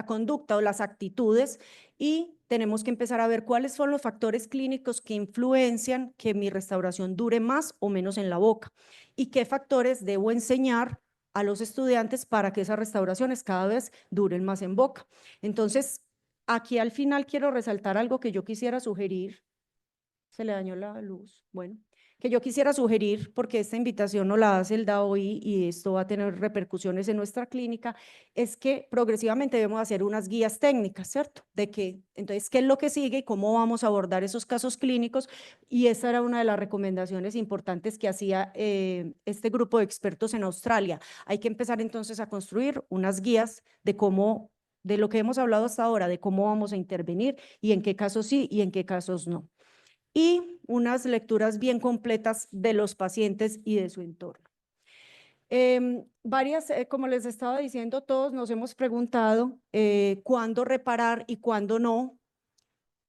conducta o las actitudes, y tenemos que empezar a ver cuáles son los factores clínicos que influencian que mi restauración dure más o menos en la boca, y qué factores debo enseñar a los estudiantes para que esas restauraciones cada vez duren más en boca. Entonces, aquí al final quiero resaltar algo que yo quisiera sugerir. Se le dañó la luz. Bueno, que yo quisiera sugerir, porque esta invitación no la hace el DAOI y esto va a tener repercusiones en nuestra clínica, es que progresivamente debemos hacer unas guías técnicas, ¿cierto? De que, entonces, ¿qué es lo que sigue y cómo vamos a abordar esos casos clínicos? Y esa era una de las recomendaciones importantes que hacía este grupo de expertos en Australia. Hay que empezar entonces a construir unas guías de cómo, de lo que hemos hablado hasta ahora, de cómo vamos a intervenir y en qué casos sí y en qué casos no, y unas lecturas bien completas de los pacientes y de su entorno. Como les estaba diciendo, todos nos hemos preguntado cuándo reparar y cuándo no,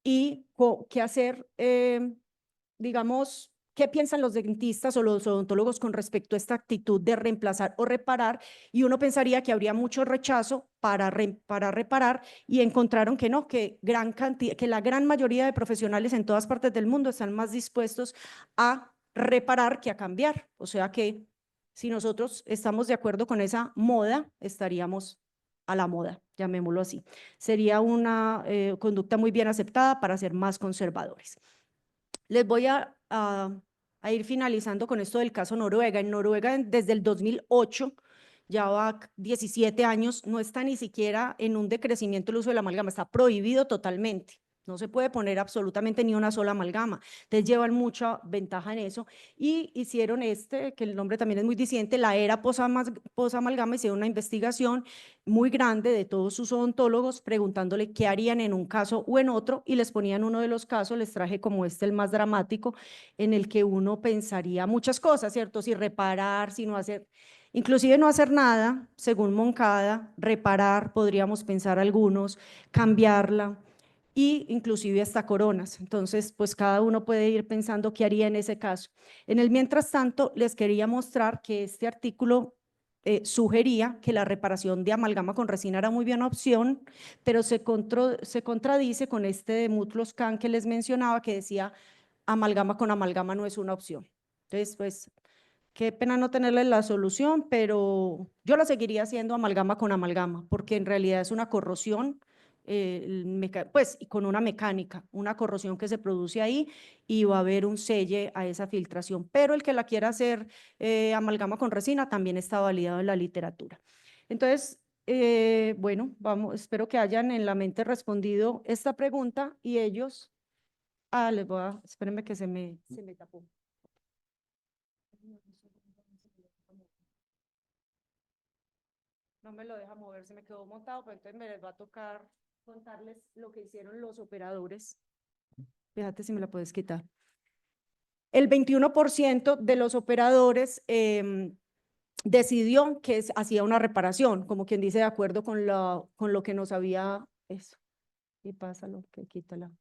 y qué hacer, digamos, qué piensan los dentistas o los odontólogos con respecto a esta actitud de reemplazar o reparar, y uno pensaría que habría mucho rechazo para reparar, y encontraron que no, que que la gran mayoría de profesionales en todas partes del mundo están más dispuestos a reparar que a cambiar. O sea que si nosotros estamos de acuerdo con esa moda, estaríamos a la moda, llamémoslo así. Sería una conducta muy bien aceptada para ser más conservadores. Les voy a ir finalizando con esto del caso Noruega. En Noruega, desde el 2008, ya va 17 años, no está ni siquiera en un decrecimiento el uso de la amalgama, está prohibido totalmente. No se puede poner absolutamente ni una sola amalgama. Entonces llevan mucha ventaja en eso, y hicieron que el nombre también es muy diciente, la era posamalgama. Hicieron una investigación muy grande de todos sus odontólogos preguntándole qué harían en un caso o en otro, y les ponían uno de los casos, les traje como el más dramático, en el que uno pensaría muchas cosas, ¿cierto? Si reparar, si no hacer, inclusive no hacer nada, según Moncada, reparar, podríamos pensar algunos, cambiarla, y inclusive hasta coronas. Entonces, pues cada uno puede ir pensando qué haría en ese caso. En el mientras tanto, les quería mostrar que este artículo sugería que la reparación de amalgama con resina era muy buena opción, pero se contradice con este de Mutloscan que les mencionaba, que decía amalgama con amalgama no es una opción. Entonces, pues, qué pena no tenerle la solución, pero yo la seguiría haciendo amalgama con amalgama, porque en realidad es una corrosión, pues, y con una mecánica, una corrosión que se produce ahí, y va a haber un selle a esa filtración. Pero el que la quiera hacer amalgama con resina también está validado en la literatura. Entonces, bueno, vamos, espero que hayan en la mente respondido esta pregunta, y ellos, espérenme que se me tapó. No me lo deja mover, se me quedó montado, pero entonces me les va a tocar contarles lo que hicieron los operadores. Fíjate si me la puedes quitar. El 21% de los operadores decidió que hacía una reparación, como quien dice, de acuerdo con lo que nos había eso. Y pásalo, que quítala.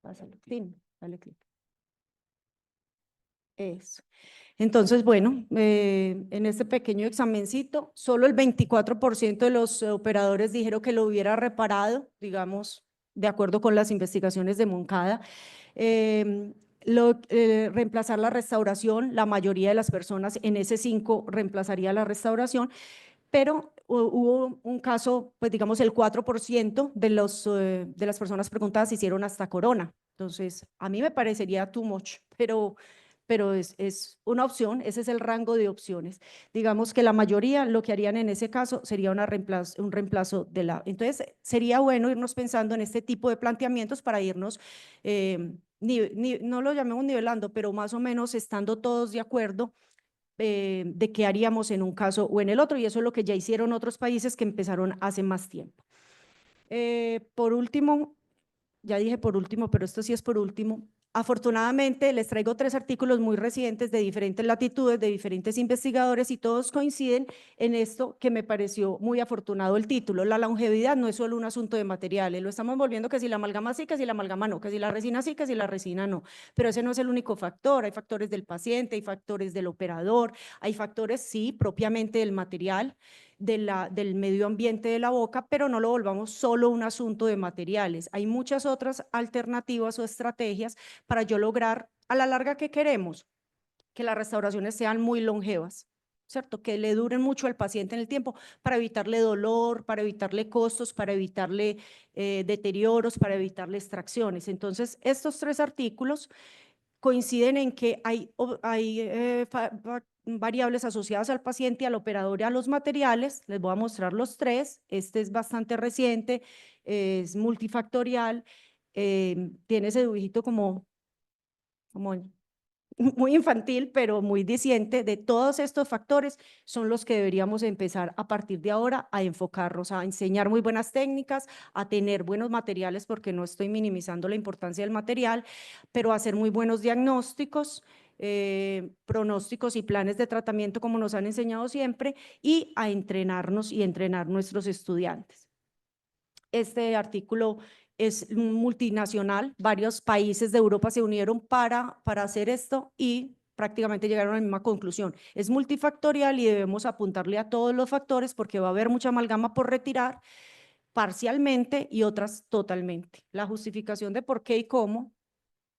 Pásalo. Fin, dale clic. Eso. Entonces, bueno, en este pequeño examencito, solo el 24% de los operadores dijeron que lo hubiera reparado, digamos, de acuerdo con las investigaciones de Moncada. Reemplazar la restauración, la mayoría de las personas en ese 5 reemplazaría la restauración, pero hubo un caso, pues digamos el 4% de las personas preguntadas hicieron hasta corona. Entonces, a mí me parecería too much, pero es una opción, ese es el rango de opciones. Digamos que la mayoría lo que harían en ese caso sería un reemplazo de la. Entonces, sería bueno irnos pensando en este tipo de planteamientos para irnos, no lo llamemos nivelando, pero más o menos estando todos de acuerdo de qué haríamos en un caso o en el otro, y eso es lo que ya hicieron otros países que empezaron hace más tiempo. Por último, ya dije por último, pero esto sí es por último. Afortunadamente, les traigo 3 artículos muy recientes de diferentes latitudes, de diferentes investigadores, y todos coinciden en esto que me pareció muy afortunado el título. La longevidad no es solo un asunto de materiales, lo estamos volviendo que si la amalgama sí, que si la amalgama no, que si la resina sí, que si la resina no, pero ese no es el único factor. Hay factores del paciente, hay factores del operador, hay factores, sí, propiamente del material, del medio ambiente de la boca, pero no lo volvamos solo un asunto de materiales. Hay muchas otras alternativas o estrategias para yo lograr a la larga que queremos que las restauraciones sean muy longevas, ¿cierto? Que le duren mucho al paciente en el tiempo, para evitarle dolor, para evitarle costos, para evitarle deterioros, para evitarle extracciones. Entonces, estos 3 artículos coinciden en que hay variables asociadas al paciente, al operador y a los materiales. Les voy a mostrar los 3. Este es bastante reciente, es multifactorial, tiene ese dibujito como muy infantil, pero muy diciente. De todos estos factores son los que deberíamos empezar a partir de ahora a enfocarnos, a enseñar muy buenas técnicas, a tener buenos materiales, porque no estoy minimizando la importancia del material, pero a hacer muy buenos diagnósticos, pronósticos y planes de tratamiento como nos han enseñado siempre y a entrenarnos y entrenar nuestros estudiantes. Este artículo es multinacional, varios países de Europa se unieron para hacer esto y prácticamente llegaron a la misma conclusión. Es multifactorial y debemos apuntarle a todos los factores porque va a haber mucha amalgama por retirar parcialmente y otras totalmente. La justificación de por qué y cómo,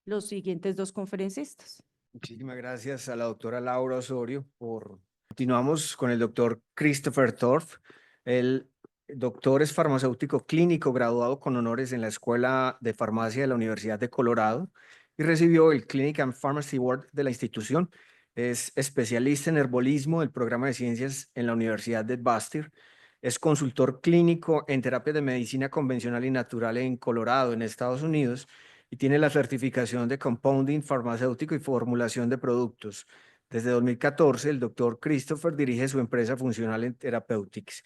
los siguientes dos conferencistas. Muchísimas gracias a la doctora Laura Osorio por... Continuamos con el doctor Christopher Torf. El doctor es farmacéutico clínico graduado con honores en la Escuela de Farmacia de la Universidad de Colorado y recibió el Clinic and Pharmacy Award de la institución. Es especialista en herbolismo del programa de ciencias en la Universidad de Bastyr. Es consultor clínico en terapia de medicina convencional y natural en Colorado, en Estados Unidos, y tiene la certificación de compounding farmacéutico y formulación de productos. Desde 2014, el doctor Christopher dirige su empresa funcional en Therapeutics.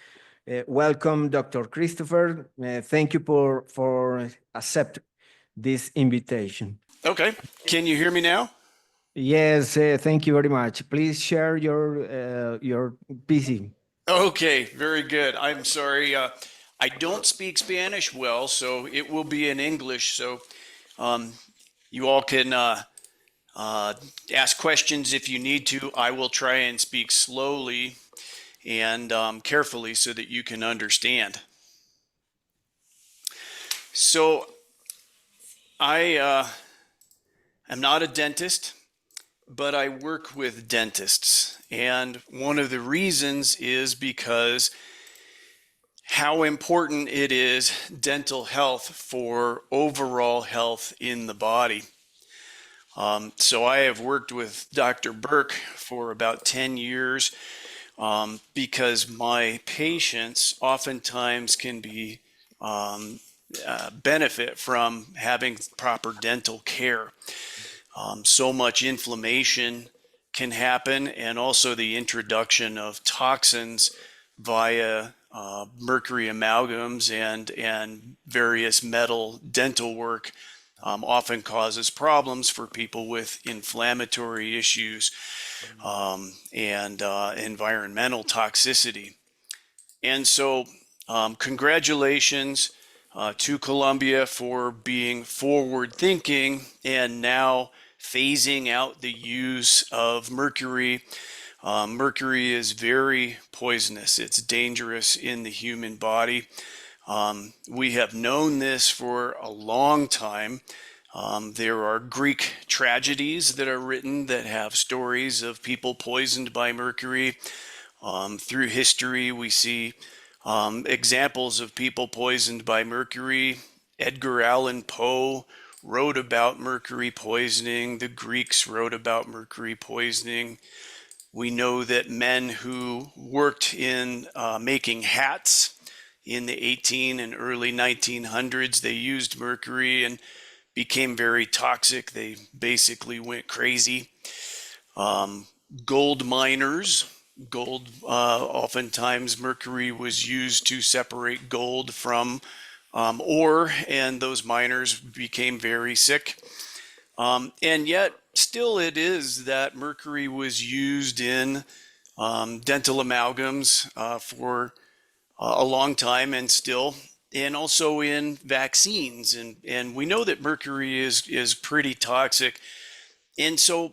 Welcome, Dr. Christopher. Thank you for accept this invitation. Okay. Can you hear me now? Yes, thank you very much. Please share your PC. Okay, very good. I'm sorry. I don't speak Spanish well, so it will be in English. So you all can ask questions if you need to. I will try and speak slowly and carefully so that you can understand. So I am not a dentist, but I work with dentists. And one of the reasons is because how important it is dental health for overall health in the body. So I have worked with Dr. Burke for about 10 years because my patients oftentimes can be benefit from having proper dental care. So much inflammation can happen, and also the introduction of toxins via mercury amalgams and various metal dental work often causes problems for people with inflammatory issues and environmental toxicity. And so congratulations to Columbia for being forward thinking and now phasing out the use of mercury. Mercury is very poisonous. It's dangerous in the human body. We have known this for a long time. There are Greek tragedies that are written that have stories of people poisoned by mercury. Through history, we see examples of people poisoned by mercury. Edgar Allan Poe wrote about mercury poisoning. The Greeks wrote about mercury poisoning. We know that men who worked in making hats in the 18 and early 1900s, they used mercury and became very toxic. They basically went crazy. Gold miners, oftentimes mercury was used to separate gold from ore, and those miners became very sick. And yet, still it is that mercury was used in dental amalgams for a long time and still, and also in vaccines. And we know that mercury is pretty toxic. And so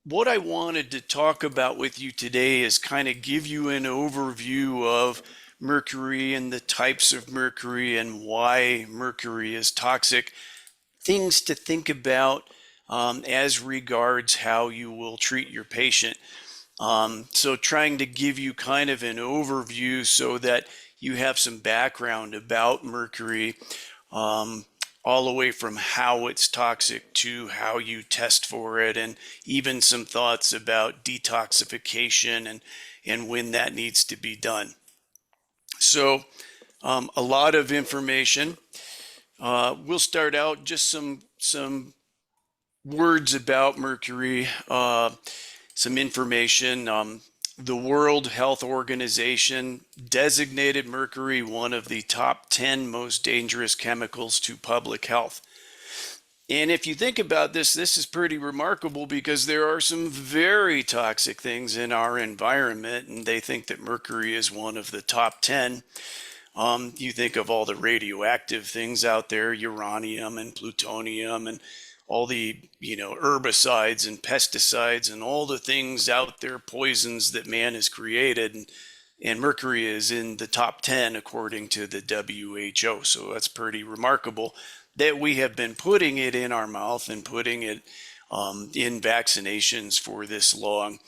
what I wanted to talk about with you today is kind of give you an overview of mercury and the types of mercury and why mercury is toxic, things to think about as regards how you will treat your patient. So trying to give you kind of an overview so that you have some background about mercury, all the way from how it's toxic to how you test for it, and even some thoughts about detoxification and when that needs to be done. So a lot of information. We'll start out just some words about mercury, some information. The World Health Organization designated mercury one of the top 10 most dangerous chemicals to public health. And if you think about this, this is pretty remarkable because there are some very toxic things in our environment, and they think that mercury is one of the top 10. You think of all the radioactive things out there, uranium and plutonium and all the, herbicides and pesticides and all the things out there, poisons that man has created. And mercury is in the top 10 according to the WHO. So that's pretty remarkable that we have been putting it in our mouth and putting it in vaccinations for this long.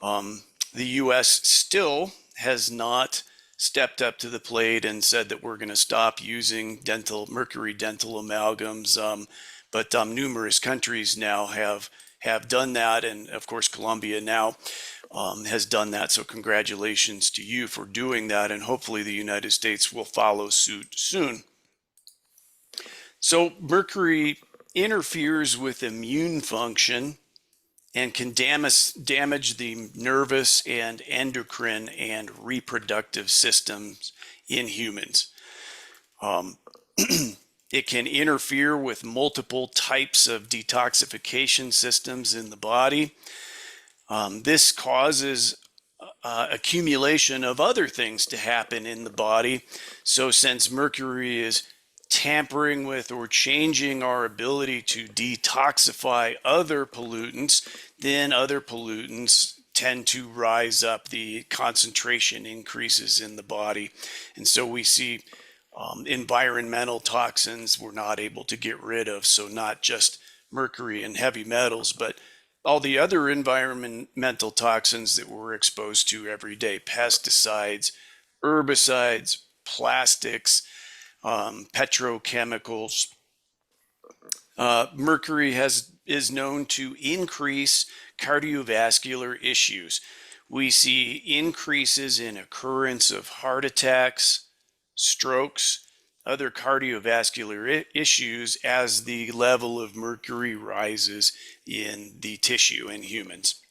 The US still has not stepped up to the plate and said that we're going to stop using mercury dental amalgams. But numerous countries now have done that, and of course Colombia now has done that. So congratulations to you for doing that, and hopefully the United States will follow suit soon. So mercury interferes with immune function and can damage the nervous and endocrine and reproductive systems in humans. It can interfere with multiple types of detoxification systems in the body. This causes accumulation of other things to happen in the body. So since mercury is tampering with or changing our ability to detoxify other pollutants, then other pollutants tend to rise up. The concentration increases in the body. And so we see environmental toxins we're not able to get rid of. So not just mercury and heavy metals, but all the other environmental toxins that we're exposed to every day: pesticides, herbicides, plastics, petrochemicals. Mercury is known to increase cardiovascular issues. We see increases in occurrence of heart attacks, strokes, other cardiovascular issues as the level of mercury rises in the tissue in humans.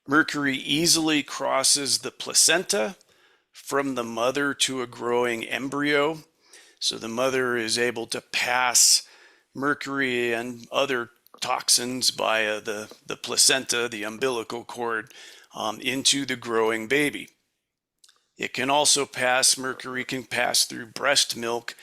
Mercury easily crosses the placenta from the mother to a growing embryo. So the mother is able to pass mercury and other toxins via the placenta, the umbilical cord, into the growing baby. It can also mercury can pass through breast milk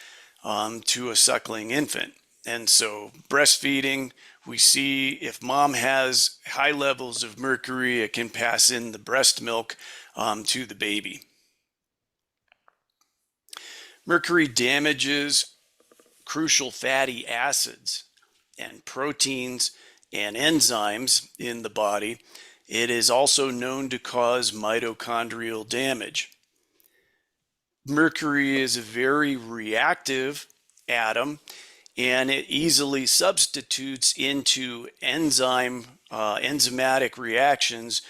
to a suckling infant. And so breastfeeding, we see if mom has high levels of mercury, it can pass in the breast milk to the baby. Mercury damages crucial fatty acids and proteins and enzymes in the body. It is also known to cause mitochondrial damage. Mercury is a very reactive atom, and it easily substitutes into enzymatic reactions,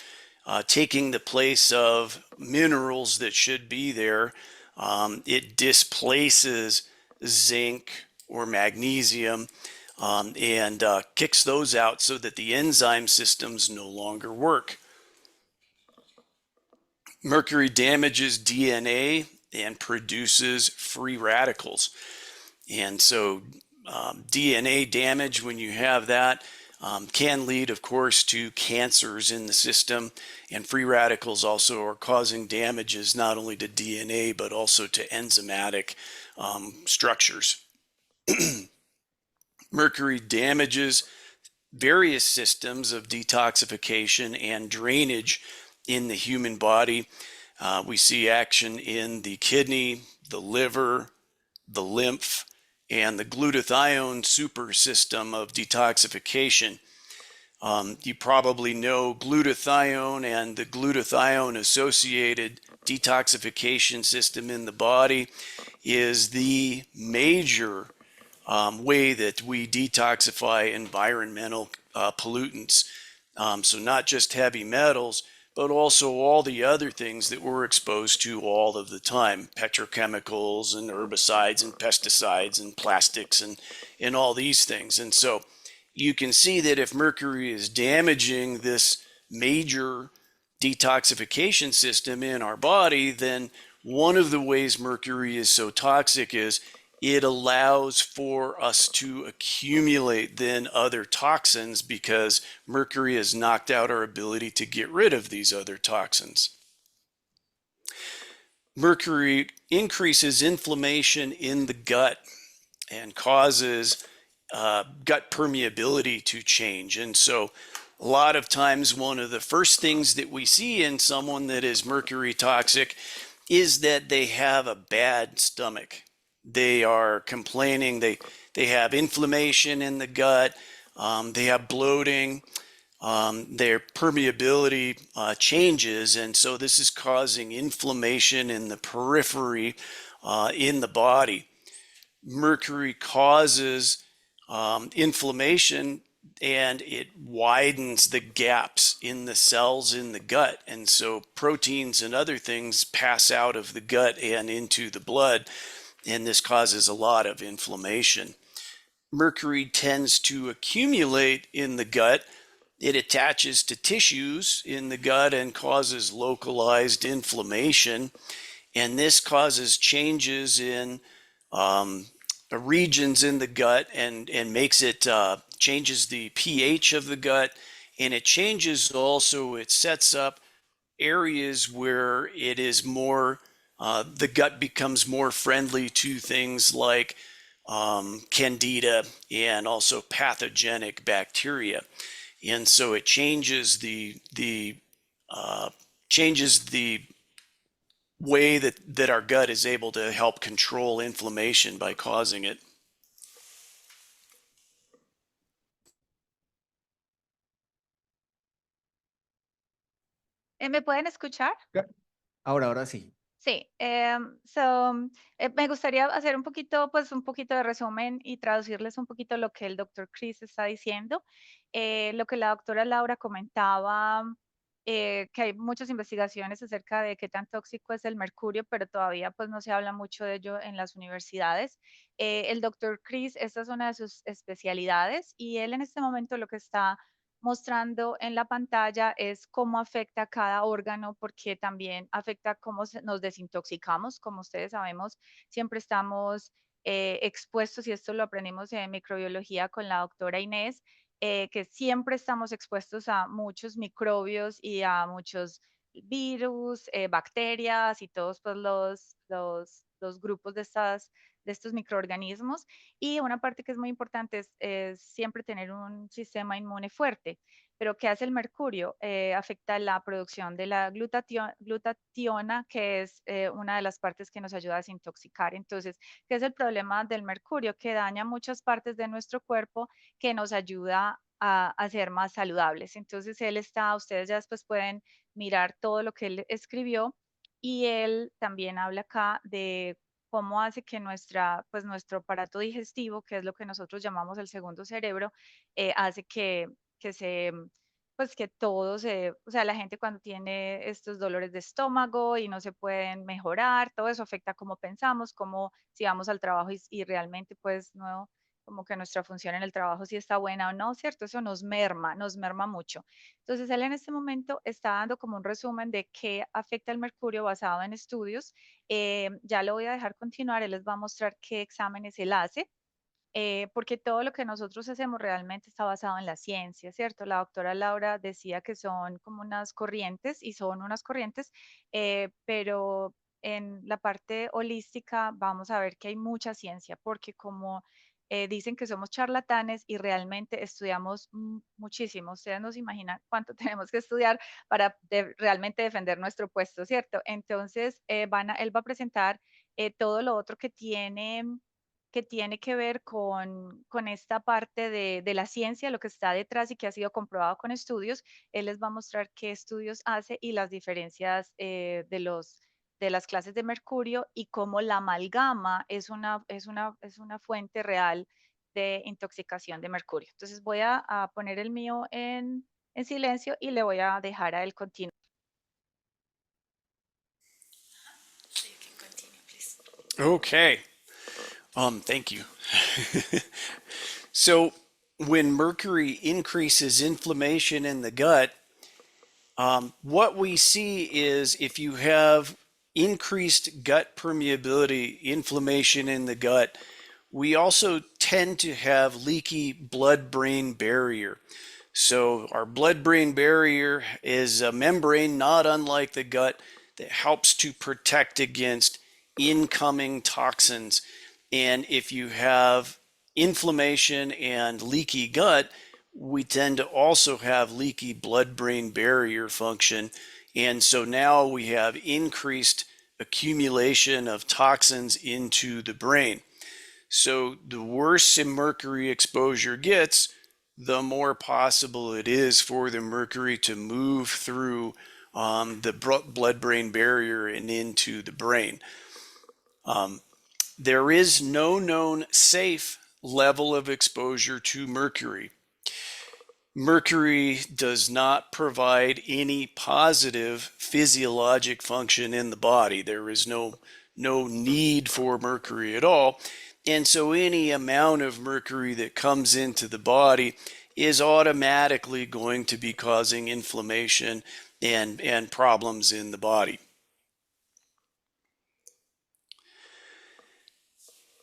taking the place of minerals that should be there. It displaces zinc or magnesium and kicks those out so that the enzyme systems no longer work. Mercury damages DNA and produces free radicals. And so DNA damage, when you have that, can lead, of course, to cancers in the system. And free radicals also are causing damages not only to DNA, but also to enzymatic structures. Mercury damages various systems of detoxification and drainage in the human body. We see action in the kidney, the liver, the lymph, and the glutathione super system of detoxification. You probably know glutathione and the glutathione associated detoxification system in the body is the major way that we detoxify environmental pollutants. So not just heavy metals, but also all the other things that we're exposed to all of the time: petrochemicals and herbicides and pesticides and plastics and all these things. And so you can see that if mercury is damaging this major detoxification system in our body, then one of the ways mercury is so toxic is it allows for us to accumulate then other toxins because mercury has knocked out our ability to get rid of these other toxins. Mercury increases inflammation in the gut and causes gut permeability to change. And so a lot of times one of the first things that we see in someone that is mercury toxic is that they have a bad stomach. They are complaining, they have inflammation in the gut, they have bloating, their permeability changes, and so this is causing inflammation in the periphery in the body. Mercury causes inflammation and it widens the gaps in the cells in the gut, and so proteins and other things pass out of the gut and into the blood, and this causes a lot of inflammation. Mercury tends to accumulate in the gut. It attaches to tissues in the gut and causes localized inflammation, and this causes changes in regions in the gut and makes it changes the pH of the gut, and it changes also, it sets up areas where it is more the gut becomes more friendly to things like candida and also pathogenic bacteria, and so it changes the way that our gut is able to help control inflammation by causing it. ¿Me pueden escuchar? Ahora sí. Sí, me gustaría hacer un poquito de resumen y traducirles un poquito lo que el doctor Chris está diciendo. Lo que la doctora Laura comentaba, que hay muchas investigaciones acerca de qué tan tóxico es el mercurio, pero todavía pues no se habla mucho de ello en las universidades. El doctor Chris, esta es una de sus especialidades y él en este momento lo que está mostrando en la pantalla es cómo afecta cada órgano, porque también afecta cómo nos desintoxicamos. Como ustedes sabemos, siempre estamos expuestos, y esto lo aprendimos en microbiología con la doctora Inés, que siempre estamos expuestos a muchos microbios y a muchos virus, bacterias y todos pues, los grupos de estos microorganismos. Y una parte que es muy importante es siempre tener un sistema inmune fuerte. Pero ¿qué hace el mercurio? Afecta la producción de la glutationa, que es una de las partes que nos ayuda a desintoxicar. Entonces, ¿qué es el problema del mercurio? Que daña muchas partes de nuestro cuerpo, que nos ayuda a ser más saludables. Entonces, ustedes ya después pueden mirar todo lo que él escribió, y él también habla acá de cómo hace que nuestro aparato digestivo, que es lo que nosotros llamamos el segundo cerebro, hace que se, pues que todo o sea, la gente cuando tiene estos dolores de estómago y no se pueden mejorar, todo eso afecta cómo pensamos, cómo si vamos al trabajo y realmente pues no, como que nuestra función en el trabajo si está buena o no, ¿cierto? Eso nos merma mucho. Entonces, él en este momento está dando como un resumen de qué afecta el mercurio basado en estudios. Ya lo voy a dejar continuar, él les va a mostrar qué exámenes él hace, porque todo lo que nosotros hacemos realmente está basado en la ciencia, ¿cierto? La doctora Laura decía que son como unas corrientes, y son unas corrientes, pero en la parte holística vamos a ver que hay mucha ciencia, porque como dicen que somos charlatanes y realmente estudiamos muchísimo. Ustedes no se imaginan cuánto tenemos que estudiar para realmente defender nuestro puesto, ¿cierto? Entonces, él va a presentar todo lo otro que tiene que ver con esta parte de la ciencia, lo que está detrás y que ha sido comprobado con estudios. Él les va a mostrar qué estudios hace y las diferencias de las clases de mercurio, y cómo la amalgama es una fuente real de intoxicación de mercurio. Entonces voy a poner el mío en silencio y le voy a dejar a él continuar. Okay. Thank you. So when mercury increases inflammation in the gut, what we see is if you have increased gut permeability, inflammation in the gut, we also tend to have leaky blood-brain barrier. So our blood-brain barrier is a membrane not unlike the gut that helps to protect against incoming toxins. And if you have inflammation and leaky gut, we tend to also have leaky blood-brain barrier function. And so now we have increased accumulation of toxins into the brain. So the worse a mercury exposure gets, the more possible it is for the mercury to move through the blood-brain barrier and into the brain. There is no known safe level of exposure to mercury. Mercury does not provide any positive physiologic function in the body. There is no need for mercury at all. And so any amount of mercury that comes into the body is automatically going to be causing inflammation and problems in the body.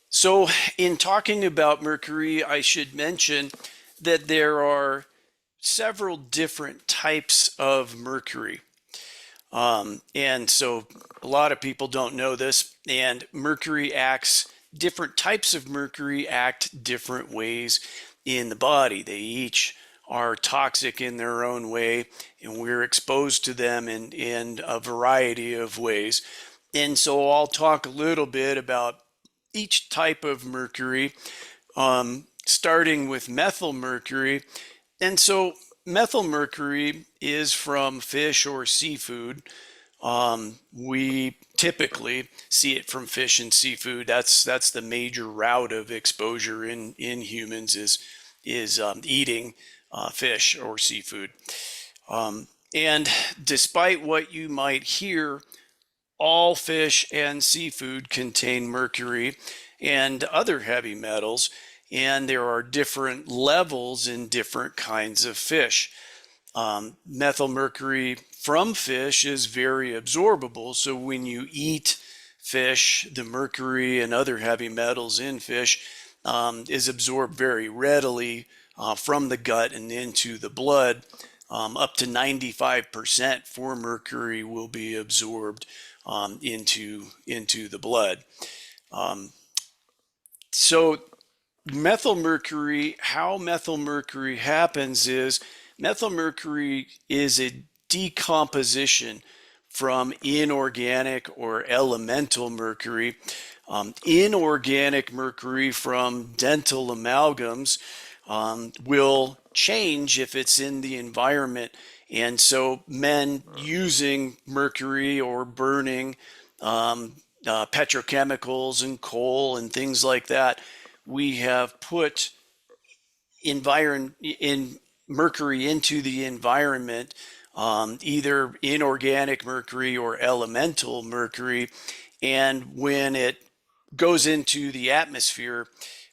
So in talking about mercury, I should mention that there are several different types of mercury. And so a lot of people don't know this, and different types of mercury act different ways in the body. They each are toxic in their own way, and we're exposed to them in a variety of ways. And so I'll talk a little bit about each type of mercury, starting with methyl mercury. And so methyl mercury is from fish or seafood. We typically see it from fish and seafood. That's the major route of exposure in humans is eating fish or seafood. And despite what you might hear, all fish and seafood contain mercury and other heavy metals, and there are different levels in different kinds of fish. Methyl mercury from fish is very absorbable, so when you eat fish, the mercury and other heavy metals in fish is absorbed very readily from the gut and into the blood. Up to 95% for mercury will be absorbed into the blood. So methyl mercury, how methyl mercury happens is methyl mercury is a decomposition from inorganic or elemental mercury. Inorganic mercury from dental amalgams will change if it's in the environment. And so men using mercury or burning petrochemicals and coal and things like that, we have put mercury into the environment, either inorganic mercury or elemental mercury. And when it goes into the atmosphere,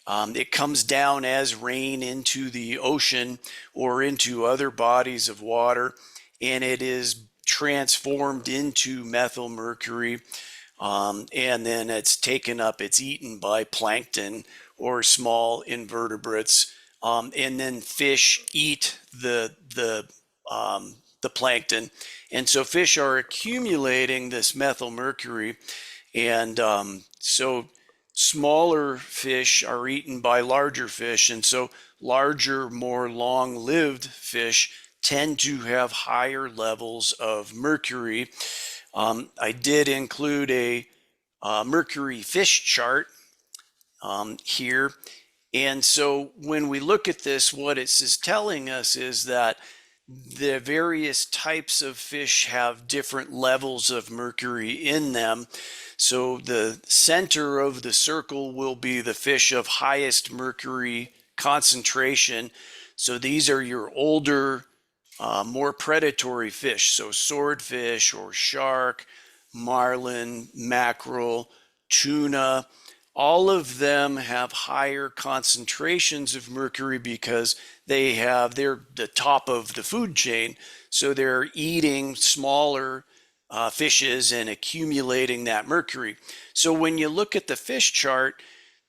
it comes down as rain into the ocean or into other bodies of water, and it is transformed into methyl mercury, and then it's taken up, it's eaten by plankton or small invertebrates, and then fish eat the plankton. And so fish are accumulating this methyl mercury, and so smaller fish are eaten by larger fish, and so larger, more long-lived fish tend to have higher levels of mercury. I did include a mercury fish chart here, and so when we look at this, what it is telling us is that the various types of fish have different levels of mercury in them. So the center of the circle will be the fish of highest mercury concentration. So these are your older, more predatory fish. So swordfish or shark, marlin, mackerel, tuna, all of them have higher concentrations of mercury because they're the top of the food chain. So they're eating smaller fishes and accumulating that mercury. So when you look at the fish chart,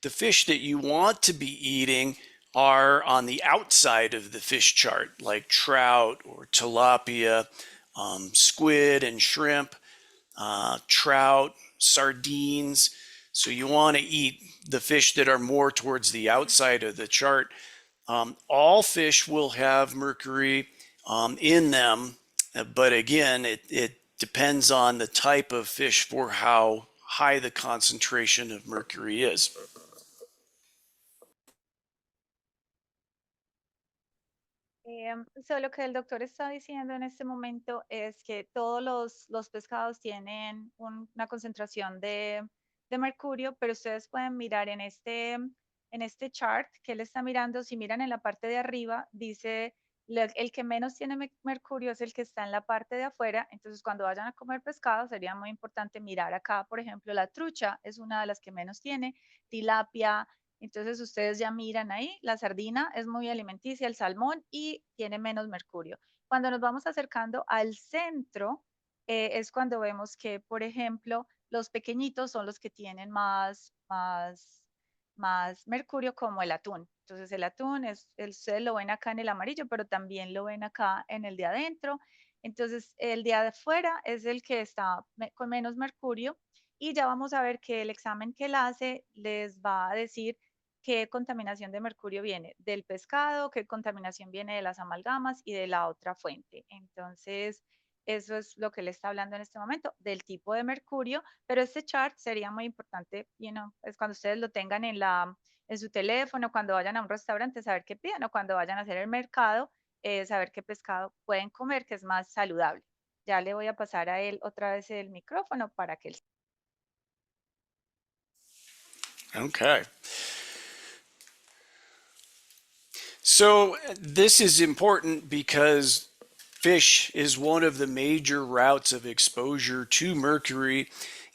the fish that you want to be eating are on the outside of the fish chart, like trout or tilapia, squid and shrimp, trout, sardines. So you want to eat the fish that are more towards the outside of the chart. All fish will have mercury in them, but again, it depends on the type of fish for how high the concentration of mercury is. Lo que el doctor está diciendo en este momento es que todos los pescados tienen una concentración de mercurio, pero ustedes pueden mirar en este chart que él está mirando, si miran en la parte de arriba, dice el que menos tiene mercurio es el que está en la parte de afuera. Entonces, cuando vayan a comer pescado, sería muy importante mirar acá, por ejemplo, la trucha es una de las que menos tiene, tilapia. Entonces ustedes ya miran ahí, la sardina es muy alimenticia, el salmón y tiene menos mercurio. Cuando nos vamos acercando al centro, es cuando vemos que, por ejemplo, los pequeñitos son los que tienen más mercurio, como el atún. Entonces el atún, ustedes lo ven acá en el amarillo, pero también lo ven acá en el de adentro. Entonces el de afuera es el que está con menos mercurio y ya vamos a ver que el examen que él hace les va a decir qué contaminación de mercurio viene del pescado, qué contaminación viene de las amalgamas y de la otra fuente. Entonces, eso es lo que le está hablando en este momento, del tipo de mercurio, pero este chart sería muy importante, es cuando ustedes lo tengan en su teléfono, cuando vayan a un restaurante, saber qué piden, o cuando vayan a hacer el mercado, saber qué pescado pueden comer, que es más saludable. Ya le voy a pasar a él otra vez el micrófono para que él... Okay. So this is important because fish is one of the major routes of exposure to mercury,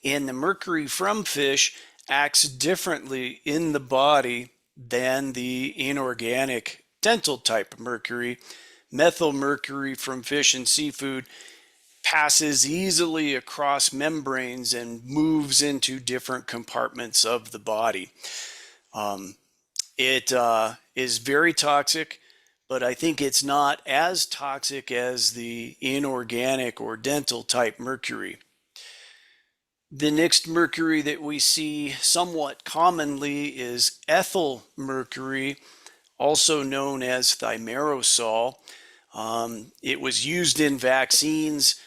and the mercury from fish acts differently in the body than the inorganic dental type mercury. Methyl mercury from fish and seafood passes easily across membranes and moves into different compartments of the body. It is very toxic, but I think it's not as toxic as the inorganic or dental type mercury. The next mercury that we see somewhat commonly is ethyl mercury, also known as thimerosal. It was used in vaccines.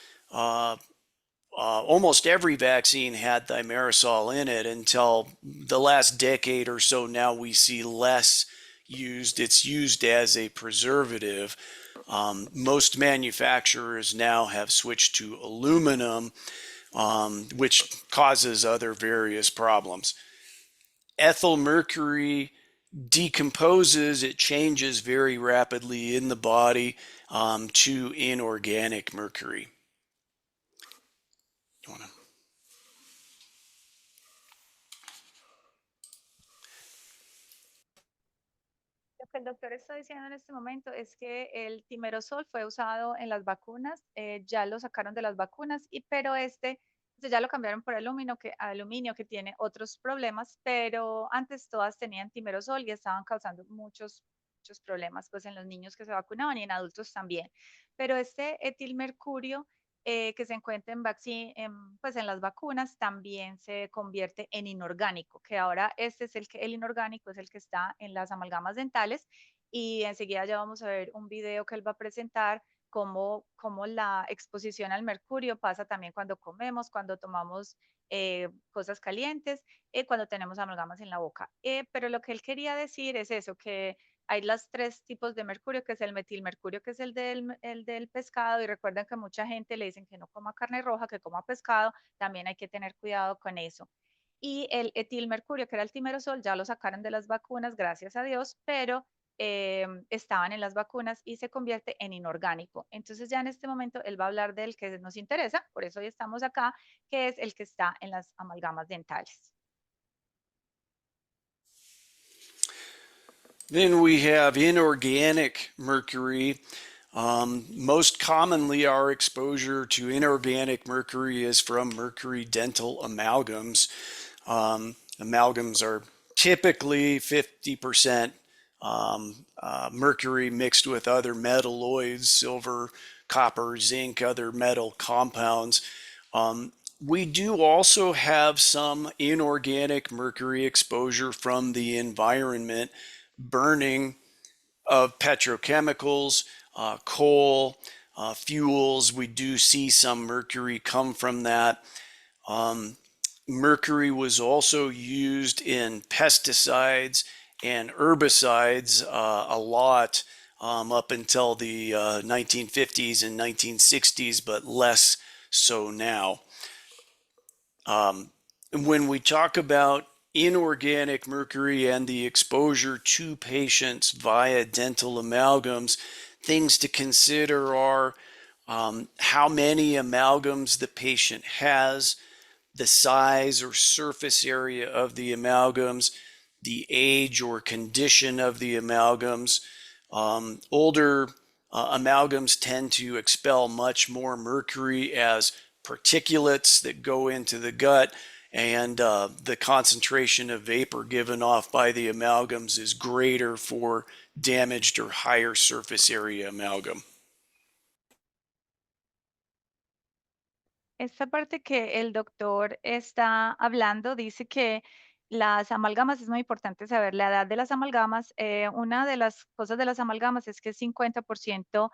Almost every vaccine had thimerosal in it until the last decade or so. Now we see less used. It's used as a preservative. Most manufacturers now have switched to aluminum, which causes other various problems. Ethyl mercury decomposes, it changes very rapidly in the body to inorganic mercury. Lo que el doctor está diciendo en este momento es que el timerosol fue usado en las vacunas, ya lo sacaron de las vacunas, pero ya lo cambiaron por aluminio que tiene otros problemas, pero antes todas tenían timerosol y estaban causando muchos problemas pues en los niños que se vacunaban y en adultos también. Pero este etilmercurio que se encuentra pues en las vacunas también se convierte en inorgánico, que ahora el inorgánico es el que está en las amalgamas dentales, y enseguida ya vamos a ver un video que él va a presentar cómo la exposición al mercurio pasa también cuando comemos, cuando tomamos cosas calientes, cuando tenemos amalgamas en la boca. Pero lo que él quería decir es eso, que hay los 3 tipos de mercurio, que es el metilmercurio, que es el del pescado, y recuerden que mucha gente le dicen que no coma carne roja, que coma pescado, también hay que tener cuidado con eso. Y el etilmercurio, que era el timerosol, ya lo sacaron de las vacunas, gracias a Dios, pero estaban en las vacunas y se convierte en inorgánico. Entonces ya en este momento él va a hablar del que nos interesa, por eso hoy estamos acá, que es el que está en las amalgamas dentales. Then we have inorganic mercury. Most commonly, our exposure to inorganic mercury is from mercury dental amalgams. Amalgams are typically 50% mercury mixed with other metalloids, silver, copper, zinc, other metal compounds. We do also have some inorganic mercury exposure from the environment, burning of petrochemicals, coal, fuels. We do see some mercury come from that. Mercury was also used in pesticides and herbicides a lot up until the 1950s and 1960s, but less so now. When we talk about inorganic mercury and the exposure to patients via dental amalgams, things to consider are how many amalgams the patient has, the size or surface area of the amalgams, the age or condition of the amalgams. Older amalgams tend to expel much more mercury as particulates that go into the gut, and the concentration of vapor given off by the amalgams is greater for damaged or higher surface area amalgam. Esta parte que el doctor está hablando dice que las amalgamas, es muy importante saber la edad de las amalgamas. Una de las cosas de las amalgamas es que es 50%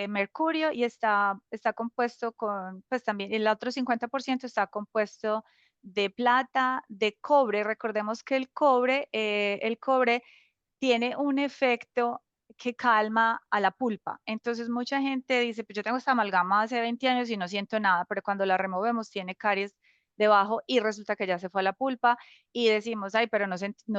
mercurio y está compuesto con, pues también el otro 50% está compuesto de plata, de cobre. Recordemos que el cobre tiene un efecto que calma a la pulpa. Entonces mucha gente dice, pues yo tengo esta amalgama hace 20 años y no siento nada, pero cuando la removemos tiene caries debajo y resulta que ya se fue a la pulpa y decimos, ay, pero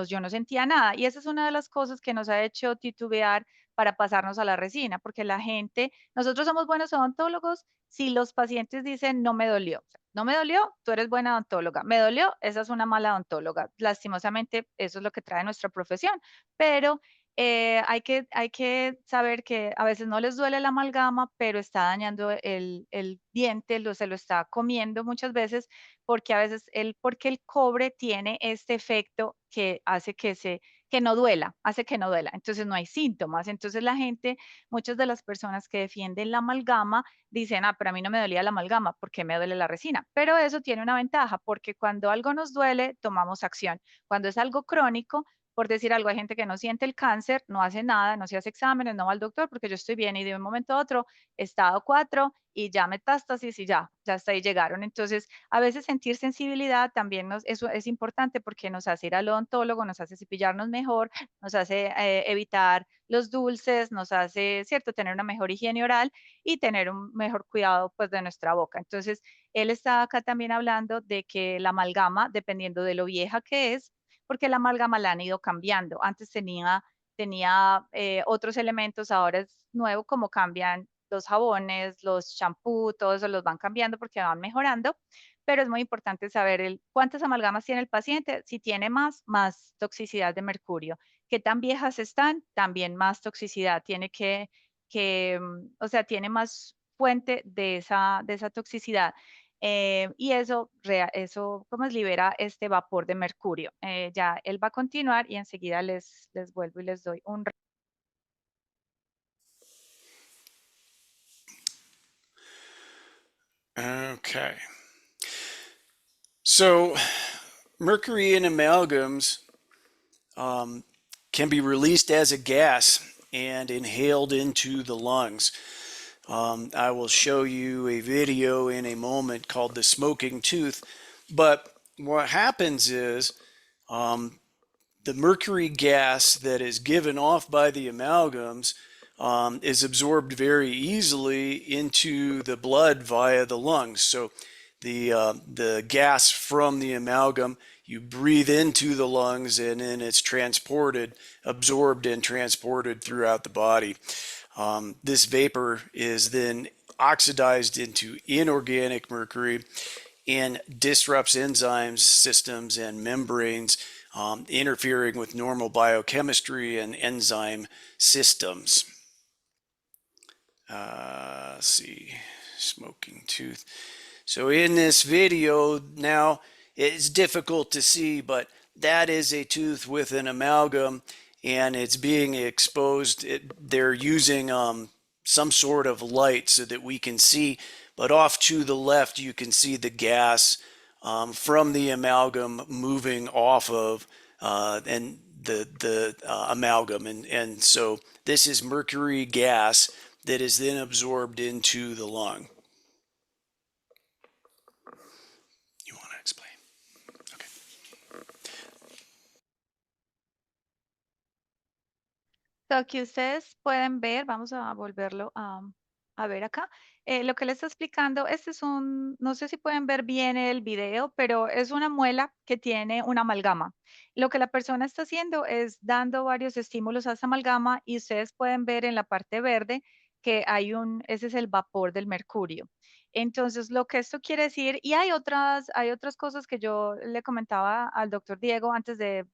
yo no sentía nada. Y esa es una de las cosas que nos ha hecho titubear para pasarnos a la resina, porque la gente, nosotros somos buenos odontólogos si los pacientes dicen, no me dolió. O sea, no me dolió, tú eres buena odontóloga. Me dolió, esa es una mala odontóloga. Lastimosamente, eso es lo que trae nuestra profesión, pero hay que saber que a veces no les duele la amalgama, pero está dañando el diente, se lo está comiendo muchas veces, porque a veces porque el cobre tiene este efecto que hace que no duela, hace que no duela. Entonces no hay síntomas. Entonces la gente, muchas de las personas que defienden la amalgama dicen, ah, pero a mí no me dolía la amalgama, ¿por qué me duele la resina? Pero eso tiene una ventaja, porque cuando algo nos duele, tomamos acción. Cuando es algo crónico, por decir algo, hay gente que no siente el cáncer, no hace nada, no se hace exámenes, no va al doctor porque yo estoy bien y de un momento a otro, estado 4 y ya metástasis y ya hasta ahí llegaron. Entonces, a veces sentir sensibilidad también eso es importante porque nos hace ir al odontólogo, nos hace cepillarnos mejor, nos hace evitar los dulces, nos hace, cierto, tener una mejor higiene oral y tener un mejor cuidado pues de nuestra boca. Entonces, él está acá también hablando de que la amalgama, dependiendo de lo vieja que es, porque la amalgama la han ido cambiando. Antes tenía otros elementos, ahora es nuevo como cambian los jabones, los champú, todo eso los van cambiando porque van mejorando, pero es muy importante saber cuántas amalgamas tiene el paciente, si tiene más toxicidad de mercurio. ¿Qué tan viejas están? También más toxicidad. O sea, tiene más fuente de esa toxicidad. Y eso ¿cómo es? Libera este vapor de mercurio. Ya él va a continuar y enseguida les vuelvo y les doy un... Okay. So, mercury in amalgams can be released as a gas and inhaled into the lungs. I will show you a video in a moment called the smoking tooth. But what happens is the mercury gas that is given off by the amalgams is absorbed very easily into the blood via the lungs. So the gas from the amalgam, you breathe into the lungs and then it's absorbed and transported throughout the body. This vapor is then oxidized into inorganic mercury and disrupts enzymes, systems, and membranes, interfering with normal biochemistry and enzyme systems. Let's see, smoking tooth. So in this video now, it's difficult to see, but that is a tooth with an amalgam and it's being exposed. They're using some sort of light so that we can see, but off to the left you can see the gas from the amalgam moving off of and the amalgam, and so this is mercury gas that is then absorbed into the lung. You want to explain? Okay. So, aquí ustedes pueden ver, vamos a volverlo a ver acá. Lo que les está explicando, este es no sé si pueden ver bien el video, pero es una muela que tiene una amalgama. Lo que la persona está haciendo es dando varios estímulos a esa amalgama y ustedes pueden ver en la parte verde que ese es el vapor del mercurio. Entonces, lo que esto quiere decir, y hay otras cosas que yo le comentaba al doctor Diego antes de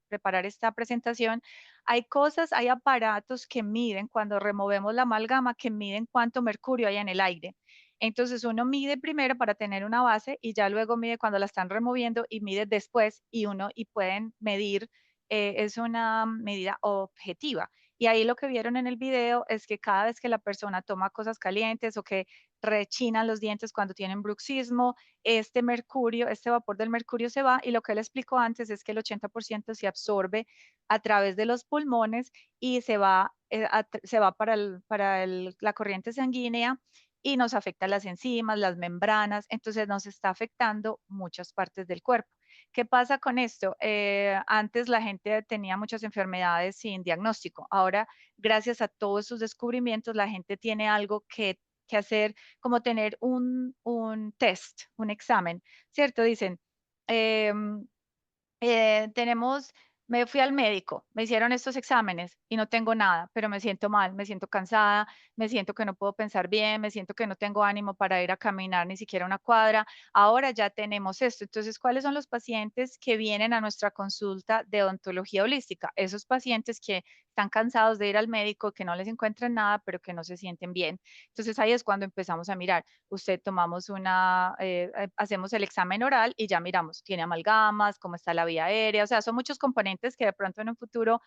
preparar esta presentación. Hay cosas, hay aparatos que miden cuando removemos la amalgama, que miden cuánto mercurio hay en el aire. Entonces uno mide primero para tener una base y ya luego mide cuando la están removiendo y mide después y pueden medir, es una medida objetiva. Y ahí lo que vieron en el video es que cada vez que la persona toma cosas calientes o que rechinan los dientes cuando tienen bruxismo, este mercurio, este vapor del mercurio se va y lo que él explicó antes es que el 80% se absorbe a través de los pulmones y se va la corriente sanguínea y nos afecta las enzimas, las membranas, entonces nos está afectando muchas partes del cuerpo. ¿Qué pasa con esto? Antes la gente tenía muchas enfermedades sin diagnóstico. Ahora, gracias a todos sus descubrimientos, la gente tiene algo que hacer, como tener un test, un examen, ¿cierto? Dicen, em, tenemos, me fui al médico, me hicieron estos exámenes y no tengo nada, pero me siento mal, me siento cansada, me siento que no puedo pensar bien, me siento que no tengo ánimo para ir a caminar ni siquiera una cuadra. Ahora ya tenemos esto. Entonces, ¿cuáles son los pacientes que vienen a nuestra consulta de odontología holística? Esos pacientes que están cansados de ir al médico, que no les encuentran nada, pero que no se sienten bien. Entonces, ahí es cuando empezamos a mirar. Hacemos el examen oral y ya miramos, tiene amalgamas, cómo está la vía aérea, o sea, son muchos componentes que de pronto en un futuro